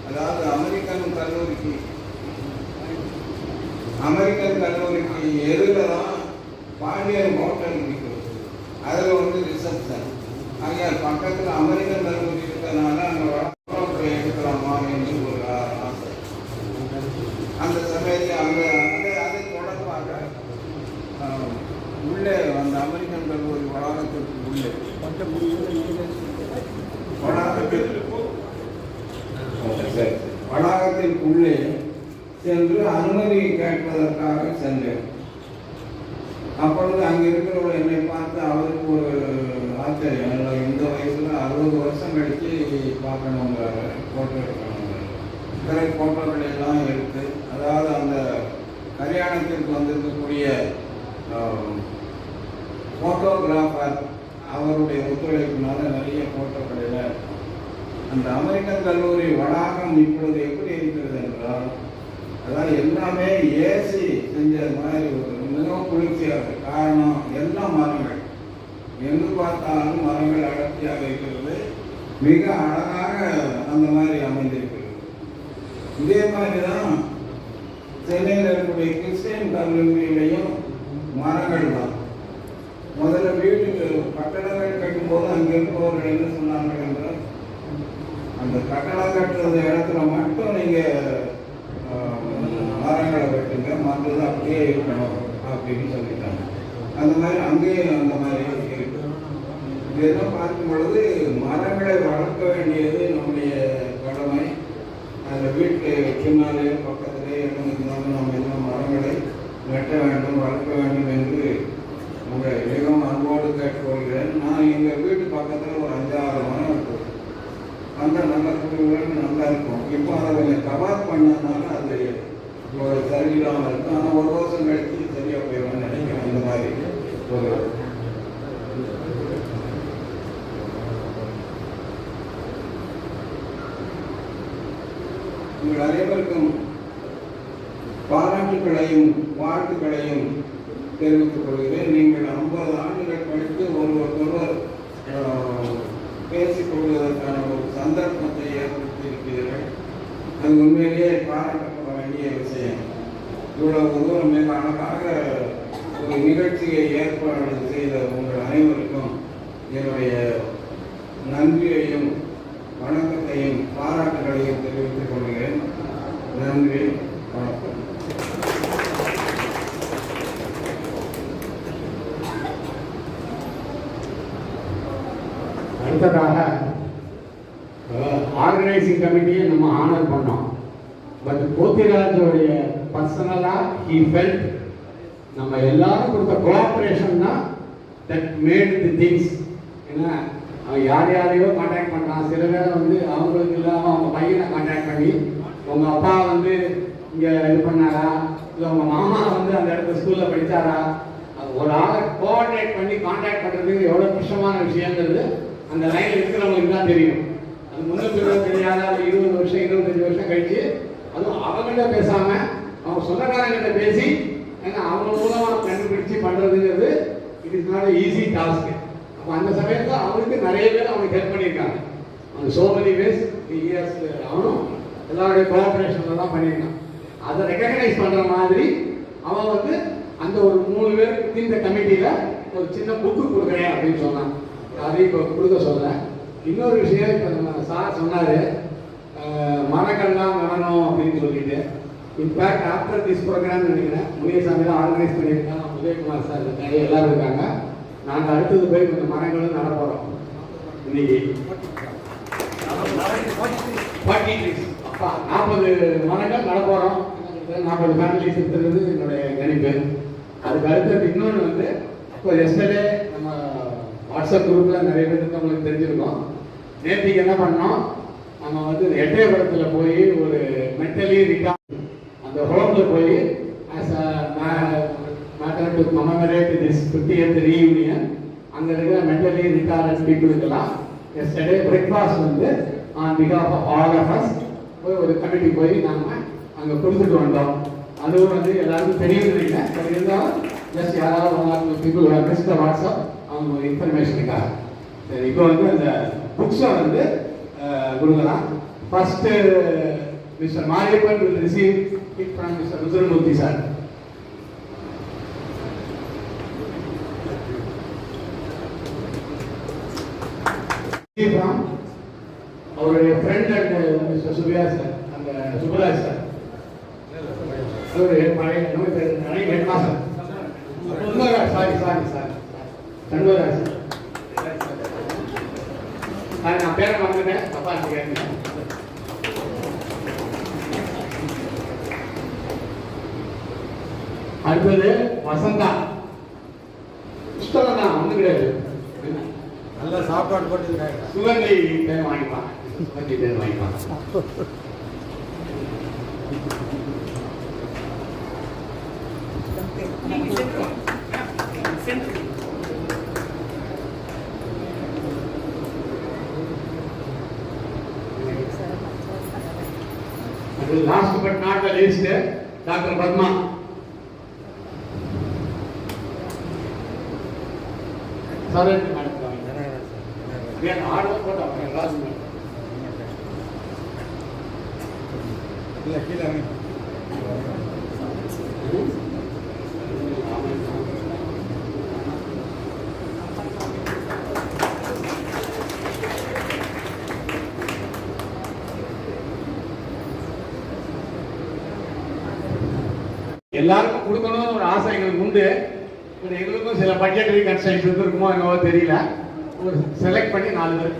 அதாவது அமெரிக்கன் கல்லூரிக்கு எதிரில் தான் பாண்டியன் ஹோட்டல் இருக்குது. அதில் வந்து ரிசப்ஷன். அங்கே பக்கத்தில் அமெரிக்கன் கல்லூரி இருக்கிறதுனால அங்கே எடுக்கலாமா என்று ஒரு ஆசை. அந்த சமயத்தில் அதை தொடர்பாக உள்ளே அந்த அமெரிக்கன் கல்லூரி வளாகத்திற்கு உள்ளே வளாகத்திற்குள்ளே சென்று அனுமதி கேட்பதற்காக சென்றேன். அப்பொழுது அங்கே இருக்கிறவங்க என்னை பார்த்து அவருக்கு ஒரு ஆச்சரியம். இந்த வயசுல 60 வருஷம் கழிச்சு பார்க்கணுங்கிறாரு, போட்டோ எடுக்கணுங்கிறாரு. பிறகு போட்டோக்கள் எல்லாம் எடுத்து, அதாவது அந்த கல்யாணத்திற்கு வந்திருக்கக்கூடிய போட்டோகிராஃபர் அவருடைய ஒத்துழைப்பினால நிறைய போட்டோக்களில் அந்த அமெரிக்கன் கல்லூரி வளாகம் இப்பொழுது எப்படி இருக்கிறது என்றால், அதாவது எல்லாமே ஏசி செஞ்ச மாதிரி ஒரு மிகவும் குளிர்ச்சியாக இருக்கு. காரணம் எல்லாம் மரங்கள், எங்கு பார்த்தாலும் மரங்கள் அடர்த்தியாக இருக்கிறது. மிக அழகாக அந்த மாதிரி அமைந்திருக்கிறது. இதே மாதிரி தான் சென்னையில் இருக்கக்கூடிய கிறிஸ்டியன் கல்லூரியிலையும் மரங்கள் தான். முதல்ல வீடு கட்டடங்கள் கட்டும்போது அங்கே இருப்பவர்கள் என்ன சொன்னார்கள் என்றால், அந்த கட்டடம் கட்டுறது இடத்துல மட்டும் நீங்கள் மரங்களை வெட்டுங்க, மற்றது அப்படியே இருக்கணும் அப்படின்னு சொல்லிட்டாங்க. அந்த மாதிரி அங்கேயும் அந்த மாதிரி இருக்கு. இதெல்லாம் பார்க்கும் பொழுது மரங்களை வளர்க்க வேண்டியது நம்முடைய கடமை. அதில் வீட்டு பின்னாலே பக்கத்திலே இருந்தாலும் நம்ம எல்லாம் மரங்களை வெட்ட வேண்டும், வளர்க்க வேண்டும் என்று உங்கள் மிகவும் அன்போடு கேட்டுக்கொள்கிறேன். நான் எங்கள் வீட்டு பக்கத்தில் ஒரு 5-6 மரம் இருக்குது. அந்த நல்ல குழுவில் நல்லா இருக்கும். இப்போ அதை கொஞ்சம் கவர் பண்ணதுனால அது ஒரு சரியில்லாமல் இருக்கும். ஆனால் ஒரு வருஷம் கழித்து சரியாக போயிடும்னு நினைக்கிறேன். அந்த மாதிரி ஒரு உங்கள் அனைவருக்கும் பாராட்டுகளையும் வாழ்த்துக்களையும் தெரிவித்துக் கொள்கிறேன். நீங்கள் 50 ஆண்டுகள் கழித்து ஒருவர் பேசிக் கொள்வதற்கான ஒரு சந்தர்ப்பத்தை ஏற்படுத்தி இருக்கிறீர்கள். அது உண்மையிலேயே பாராட்டப்பட வேண்டிய விஷயம். இவ்வளவு தூரம் மிக அழகாக ஒரு நிகழ்ச்சியை ஏற்பாடு செய்த உங்கள் அனைவருக்கும் என்னுடைய நன்றியையும் வணக்கத்தையும் பாராட்டுகளையும் தெரிவித்துக் கொள்கிறேன். நன்றி, வணக்கம். அடுத்ததாக ஆர்கனைசிங் கமிட்டியை நம்ம ஆனர் பண்ணோம். பட் போத்திராஜோடைய பர்சனலாக ஹீ ஃபெல்ட் நம்ம எல்லாரும் கொடுத்த கோஆப்ரேஷன் தான் தட் மேட் தி திங்ஸ். ஏன்னா அவன் யாரையோ கான்டாக்ட் பண்ணுறான். சில பேரை வந்து அவங்களுக்கு இல்லாமல் அவங்க பையனை கான்டாக்ட் பண்ணி, உங்கள் அப்பா வந்து இங்கே இது பண்ணாரா, இல்லை உங்கள் மாமா வந்து அந்த இடத்துல ஸ்கூலில் படித்தாரா, ஒரு ஆளை கோஆர்டினேட் பண்ணி கான்டாக்ட் பண்ணுறதுக்கு எவ்வளோ கஷ்டமான விஷயங்கிறது அந்த லைனில் இருக்கிறவங்களுக்கு தான் தெரியும். அது முன்ன தெரியாத 20 வருஷம் 25 வருஷம் கழிச்சு அதுவும் அவங்ககிட்ட பேசாமல் அவங்க சொந்தக்காரங்கிட்ட பேசி ஏன்னா அவங்க மூலமாக கண்டுபிடிச்சி பண்ணுறதுங்கிறது it is not easy task. அப்போ அந்த சமயத்தில் அவருக்கு நிறைய பேர் அவங்க ஹெல்ப் பண்ணியிருக்காங்க. அந்த சோ மெனி வேஸ் இயர்ஸ் அவனும் எல்லாருடைய கோஆப்ரேஷனில் தான் பண்ணியிருக்கான். அதை ரெக்கக்னைஸ் பண்ணுற மாதிரி அவன் வந்து அந்த ஒரு 3 பேருக்கு இந்த கமிட்டியில் ஒரு சின்ன புக்கு கொடுக்குறேன் அப்படின்னு சொன்னான். அதையும் இப்போ கொடுக்க சொல்ல. இன்னொரு விஷயம் இப்போ நம்ம சார் சொன்னார், மரங்கள்லாம் நடனம் அப்படின்னு சொல்லிட்டு. இன்ஃபேக்ட் ஆஃப்டர் திஸ் ப்ரோக்ராம் நினைக்கிறேன் முனியசாமி தான் ஆர்கனைஸ் பண்ணியிருக்காங்க. உதயகுமார் சார் இருக்காங்க, எல்லாரும் இருக்காங்க. நாங்கள் அடுத்தது போய் கொஞ்சம் மரங்களும் நட போகிறோம். இன்னைக்கு 40 மரங்கள் நட போகிறோம். 40 ஃபேமிலிஸ் இருக்கிறது என்னுடைய கணிப்பு. அதுக்கு அடுத்தது இன்னொன்று வந்து இப்போ எஸ்டர்டே நம்ம வாட்ஸ்அப் குரூப்பில் நிறைய பேருக்கு நம்மளுக்கு தெரிஞ்சிருக்கோம். நேற்றுக்கு என்ன பண்ணோம், நம்ம வந்து எட்டயபுரத்தில் போய் ஒரு மென்டலி ரிட்டார்ட் அந்த ஹோமில் போய் as a matter to commemorate this 50th reunion அங்கே இருக்கிற மென்டலி ரிட்டார்ட் பீப்புளுக்கெல்லாம் எஸ்டர்டே பிரேக்ஃபாஸ்ட் வந்து ஆன் பிகாஃப் ஆஃப் ஆல் ஆஃப் அஸ் போய் ஒரு கமிட்டி போய் நாங்கள் அங்கே கொடுத்துட்டு வந்தோம். அதுவும் வந்து எல்லாருக்கும் தெரியும் இல்லை. பட் இருந்தாலும் ஜஸ்ட் யாராவது பீப்புள் மிஸ்ட் வாட்ஸ்அப் அவங்க இன்ஃபர்மேஷனுக்காக. சரி, இப்போ வந்து அந்த புக்ஸை வந்து கொடுக்கலாம். First mister Mariappan will receive it from Mr. Rudramoorthy sir. அவருடைய friend and mister Subbiah sir, அந்த சுபராஜ் சார், அவருடைய பழைய headmaster sorry Shanmugaraj sir. நான் பேரை மறந்துட்டேன், தப்பா கேட்க. அடுத்தது வசந்தா. புஸ்தகம் தான் ஒன்றும் கிடையாது, நல்ல சாப்பாடு போட்டு சுகந்தி பேர் வாங்கிப்பான். சுகந்தி பேர் வாங்கிப்பான். Last but not the least, Dr. Padma. சரேட்டு நடத்துவாங்க. ஏன் ஆர்டர் போட்டாங்க லாஸ்ட் இல்லை கீழே எல்லாருக்கும் கொடுக்கணும்னு ஒரு ஆசை எங்களுக்கு உண்டு. எங்களுக்கும் சில பட்ஜெட்டரி கன்ஸ்ட்ரக்ஷன்ஸ் இருக்குமோ என்னவோ தெரியல. ஒரு செலக்ட் பண்ணி 4 பேர்.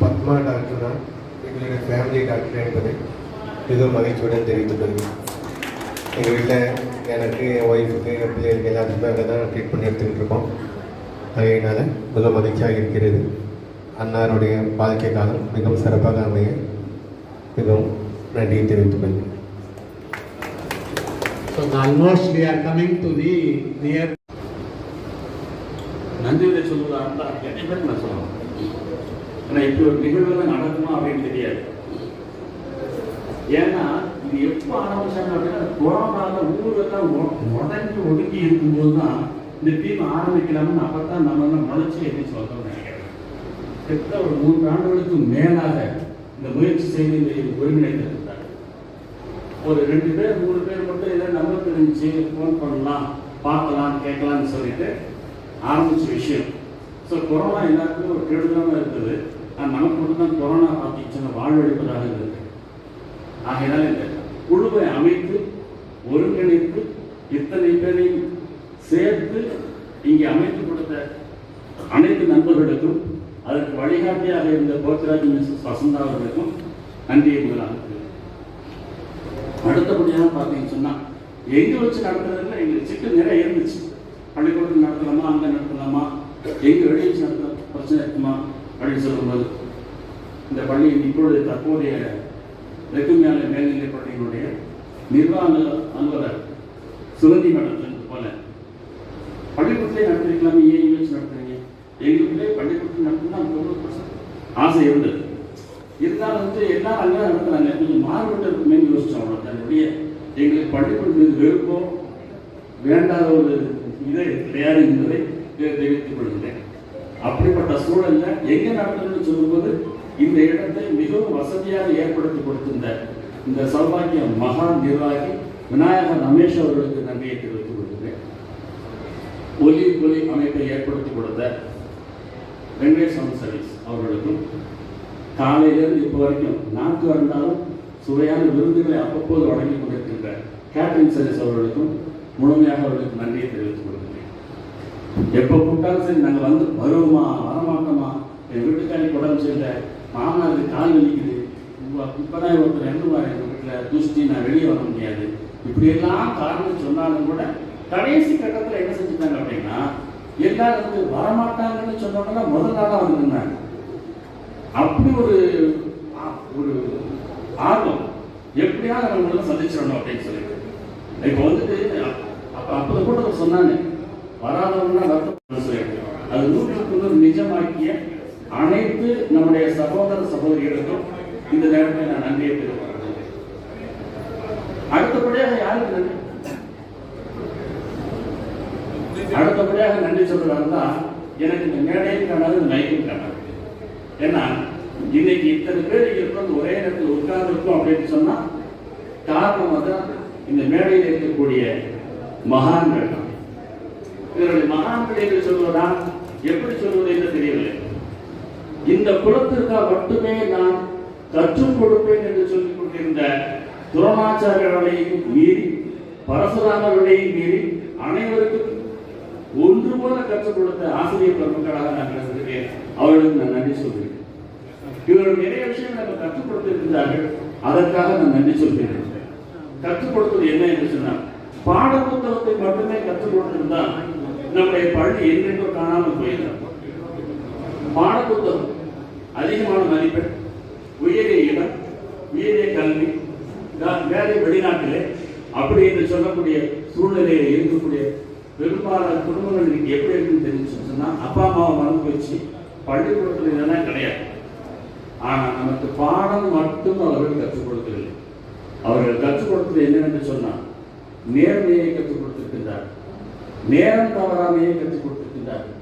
பத்மா டாக்டர் தான் எங்களுடைய ஃபேமிலி டாக்டர் என்பதை மிகவும் மகிழ்ச்சியுடன் தெரிவித்துக் கொள்கிறேன். எங்கள் வீட்டில் எனக்கு என் ஒய்ஃபுக்கு என் பிள்ளைகளுக்கு எல்லாத்துக்குமே அங்கே தான் ட்ரீட்மெண்ட் எடுத்துக்கிட்டு இருக்கோம். அதனால் மிக மகிழ்ச்சியாக இருக்கிறது. அன்னாருடைய வாழ்க்கை காலம் மிகவும் சிறப்பாக அமைய மிகவும் நன்றியை தெரிவித்துக் கொள்கிறேன். So almost we are coming to the near. நன்றியை சொல்லுவதா எத்தனை பேருக்கு நான் சொல்லலாம். ஆனால் இப்படி ஒரு நிகழ்வு நடக்குமா அப்படின்னு தெரியாது. ஏன்னா இது எப்போ ஆரம்பிச்சாங்க அப்படின்னா கொரோனாவில் ஊரெல்லாம் உடஞ்சி ஒடுங்கி இருக்கும்போது தான் இந்த டீம் ஆரம்பிக்கலாம்னு அப்பதான் நம்ம முளைச்சி எழுதி சொல்லணும்னு நினைக்கிறேன். கிட்டத்தட்ட ஒரு 3 ஆண்டுகளுக்கு மேலாக இந்த முயற்சி செய்து ஒருங்கிணைந்திருந்தாங்க. ஒரு 2 பேர் 3 பேர் மட்டும் இதை நம்பர் தெரிஞ்சு ஃபோன் பண்ணலாம் பார்க்கலாம் கேட்கலாம்னு சொல்லிட்டு ஆரம்பிச்ச விஷயம். ஸோ கொரோனா எல்லாருக்குமே ஒரு கெடுதலாக இருந்தது. நமக்கு மட்டும் தான் கொரோனா பார்த்துச்சுன்னா வாழ்வழிப்பதாக இருந்தது. ஆகையினால இந்த குழுவை அமைத்து ஒருங்கிணைத்து இத்தனை பேரையும் சேர்த்து இங்கே அமைத்து கொடுத்த அனைத்து நண்பர்களுக்கும் அதற்கு வழிகாட்டியாக இருந்த போத்ராஜ் மிஸ்ஸஸ் வசந்தா அவர்களுக்கும் நன்றியை முதலாக. அடுத்தபடியாக பார்த்தீங்கன்னு சொன்னால் எங்கே வச்சு நடத்துறதுல எங்களுக்கு சிக்கல் நிறைய இருந்துச்சு. பள்ளிக்கூடத்தில் நடத்தலாமா, அங்கே நடத்தலாமா, எங்கே வெளியே வச்சு நடத்த பிரச்சனை இருக்குமா அப்படின்னு சொல்லும்போது இந்த பள்ளியின் இப்பொழுது தற்போதைய ரெக்குமியால மேல்நிலை பள்ளியினுடைய நிர்வாக அலுவலர் சுகந்தி மேடம் சொன்னது போல பள்ளிக்கூடத்திலே நடத்திருக்கலாமே, ஏன் வச்சு நடத்துறீங்க? எங்களுக்குள்ளே பள்ளிக்கூடத்தில் நடத்தினா 90% ஆசை இருந்தது. இருந்தாலும் எல்லாரும் அங்கே நடத்துறாங்க, கொஞ்சம் மாறுபட்டு இருக்குமே யோசிச்சோம். அவ்வளோ தன்னுடைய எங்களுக்கு பள்ளிக்கூடம் மீது வெறுப்போ வேண்டாத ஒரு இதை கிடையாது என்பதை தெரிவித்துக் கொள்கிறேன். அப்படிப்பட்ட சூழல்ல எங்க நடத்தணும்னு சொல்லும்போது இந்த இடத்தை மிகவும் வசதியாக ஏற்படுத்தி கொடுத்திருந்த இந்த சௌபாகிய மகா நிர்வாகி விநாயக ரமேஷ் அவர்களுக்கு நன்றியை தெரிவித்துக் கொள்கிறேன். ஒலி அமைப்பை ஏற்படுத்தி கொடுத்த வெங்கடேஷ் சவுண்ட் சர்வீஸ் அவர்களுக்கும் காலையிலிருந்து இப்போ வரைக்கும் நாட்டு வந்தாலும் சுவையான விருதுகளை அவ்வப்போது வழங்கி கொண்டிருக்கின்ற கேட்டரிங் சர்வீஸ் அவர்களுக்கும் முழுமையாக அவர்களுக்கு நன்றியை தெரிவித்துக் கொள்கிறேன். எப்போ கூப்பிட்டாலும் சரி நாங்கள் வந்து வருவோமா வரமாட்டோமா, என் வீட்டுக்காரி உடம்பு செய்யல, மாமனாருக்கு கால் வலிக்குது, இப்போதான் ஒருத்தர் இறந்துவார் எங்கள் வீட்டில் துஷ்டி, நான் வெளியே வர முடியாது, இப்படியெல்லாம் காரணம் சொன்னாலும் கூட கடைசி கட்டத்தில் என்ன செஞ்சுட்டாங்க அப்படின்னா எல்லாரும் வரமாட்டாங்கன்னு சொன்னோம்னா முதல் நாளாக வந்துருந்தாங்க. அப்படி ஒரு ஆர்வம் எப்படியாவது அவங்கள சந்திச்சிடணும் அப்படின்னு சொல்லிட்டு இப்போ அப்போ கூட சொன்னாங்க வராதவங்கன்னா வருத்தம் சொல்லிட்டு அது 100% நிஜமாக்கிய அனைத்து நம்முடைய சகோதர சகோதரிகளுக்கும் இந்த நேரத்தில் நான் நன்றியை தெரிவிக்கிறேன். அடுத்தபடியாக யாருக்கு நன்றி? அடுத்தபடியாக நன்றி சொல்றாருன்னா எனக்கு இந்த மேடையும் காணாது, இந்த மைக்கும் காணாது. ஏன்னா இன்னைக்கு இத்தனை பேர் இருக்கிறது ஒரே நேரத்தில் உட்கார்ந்து இருக்கும் அப்படின்னு சொன்னா காரணம் தான் இந்த மேடையில் இருக்கக்கூடிய மகான்கள் தான். இவருடைய மகான்கள் என்று சொல்வதா எப்படி சொல்வது என்று தெரியவில்லை. இந்த குலத்திற்காக மட்டுமே நான் கற்றுக் கொடுப்பேன் என்று சொல்லிக் கொண்டிருந்த துரோணாச்சாரியர்களையும் மீறி பரசுராமர்களையும் மீறி அனைவருக்கும் ஒன்று போல கற்றுக் கொடுத்த ஆசிரியர் பெருமக்களாக நான் கருதுகிறேன். அவர்களுக்கு நான் நன்றி சொல்கிறேன். இவர்கள் நிறைய விஷயங்கள் நம்ம கற்றுக் கொடுத்திருக்கிறார்கள், அதற்காக நான் நன்றி சொல்கிறேன். கற்றுக் கொடுத்தது என்ன என்று சொன்னால் பாட புத்தகத்தை மட்டுமே கற்றுக் கொடுத்திருந்தால் நம்முடைய பள்ளி என்றென்றோ காணாமல் போயிருந்தோம். பாட புத்தகம் அதிகமான மதிப்பெண், உயரிய இடம், உயரிய கல்வி, வேலை வெளிநாட்டிலே அப்படி என்று சொல்லக்கூடிய சூழ்நிலையில் இருக்கக்கூடிய பெரும்பாலான குடும்பங்கள் இன்னைக்கு எப்படி இருக்குன்னு தெரிஞ்சு சொன்னா அப்பா அம்மாவை மறந்து வச்சு பள்ளிக்கூடத்தில் இதெல்லாம் கிடையாது. ஆனால் நமக்கு பாடம் மட்டும் அவர்கள் கற்றுக் கொடுக்கவில்லை. அவர்கள் கற்றுக் கொடுத்தது என்னவென்று சொன்னால் நேர்மையை கற்றுக் கொடுத்திருக்கின்றார், நேரம் தவறாமையை கற்றுக் கொடுத்திருக்கின்றார்கள்,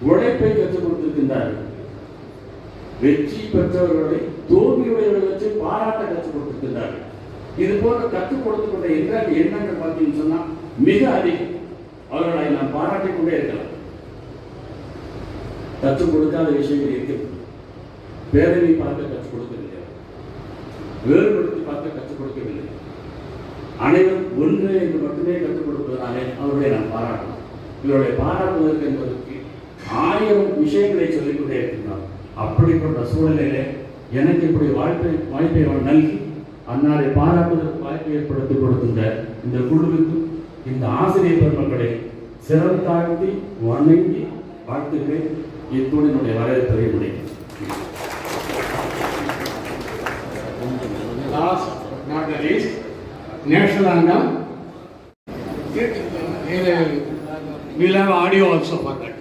உழைப்பை கற்றுக் கொடுத்திருக்கின்றார்கள், வெற்றி பெற்றவர்களை தோல்வியுடையவர்களை வச்சு பாராட்ட கற்றுக் கொடுத்திருக்கின்றார்கள். இது போன்ற கற்றுக் கொடுத்துக் கொண்ட எண்ணங்கள் பார்த்தீங்கன்னு சொன்னா மிக அதிகம். அவர்களை நாம் பாராட்டிக் கொண்டே இருக்கலாம். கற்றுக் கொடுக்காத விஷயங்கள் இருக்கிறது. பேரவை பார்க்க கற்றுக் கொடுக்கவில்லை, வேறுபடுத்தி பார்க்க கற்றுக் கொடுக்கவில்லை. அனைவரும் ஒன்று என்று மட்டுமே கற்றுக் கொடுப்பதனாலே அவர்களை நாம் பாராட்டலாம். இவருடைய பாராட்டுவதற்கு என்பதற்கு 1000 விஷயங்களை சொல்லிக்கொண்டே இருக்கின்றோம். அப்படிப்பட்ட சூழ்நிலையிலே எனக்கு இப்படி வாய்ப்பை நல்கி அன்னாரை பாராட்டுவதற்கு வாய்ப்பை ஏற்படுத்தி கொடுக்கின்ற இந்த குழுவுக்கும் இந்த ஆசிரியர் பெருமக்களை சிறம் தாழ்த்தி வணங்கி வாழ்த்துகிறேன். இத்துடன் என்னுடைய வரவேற்பை முடியும். Last not the least, national anthem. We'll have audio also for that.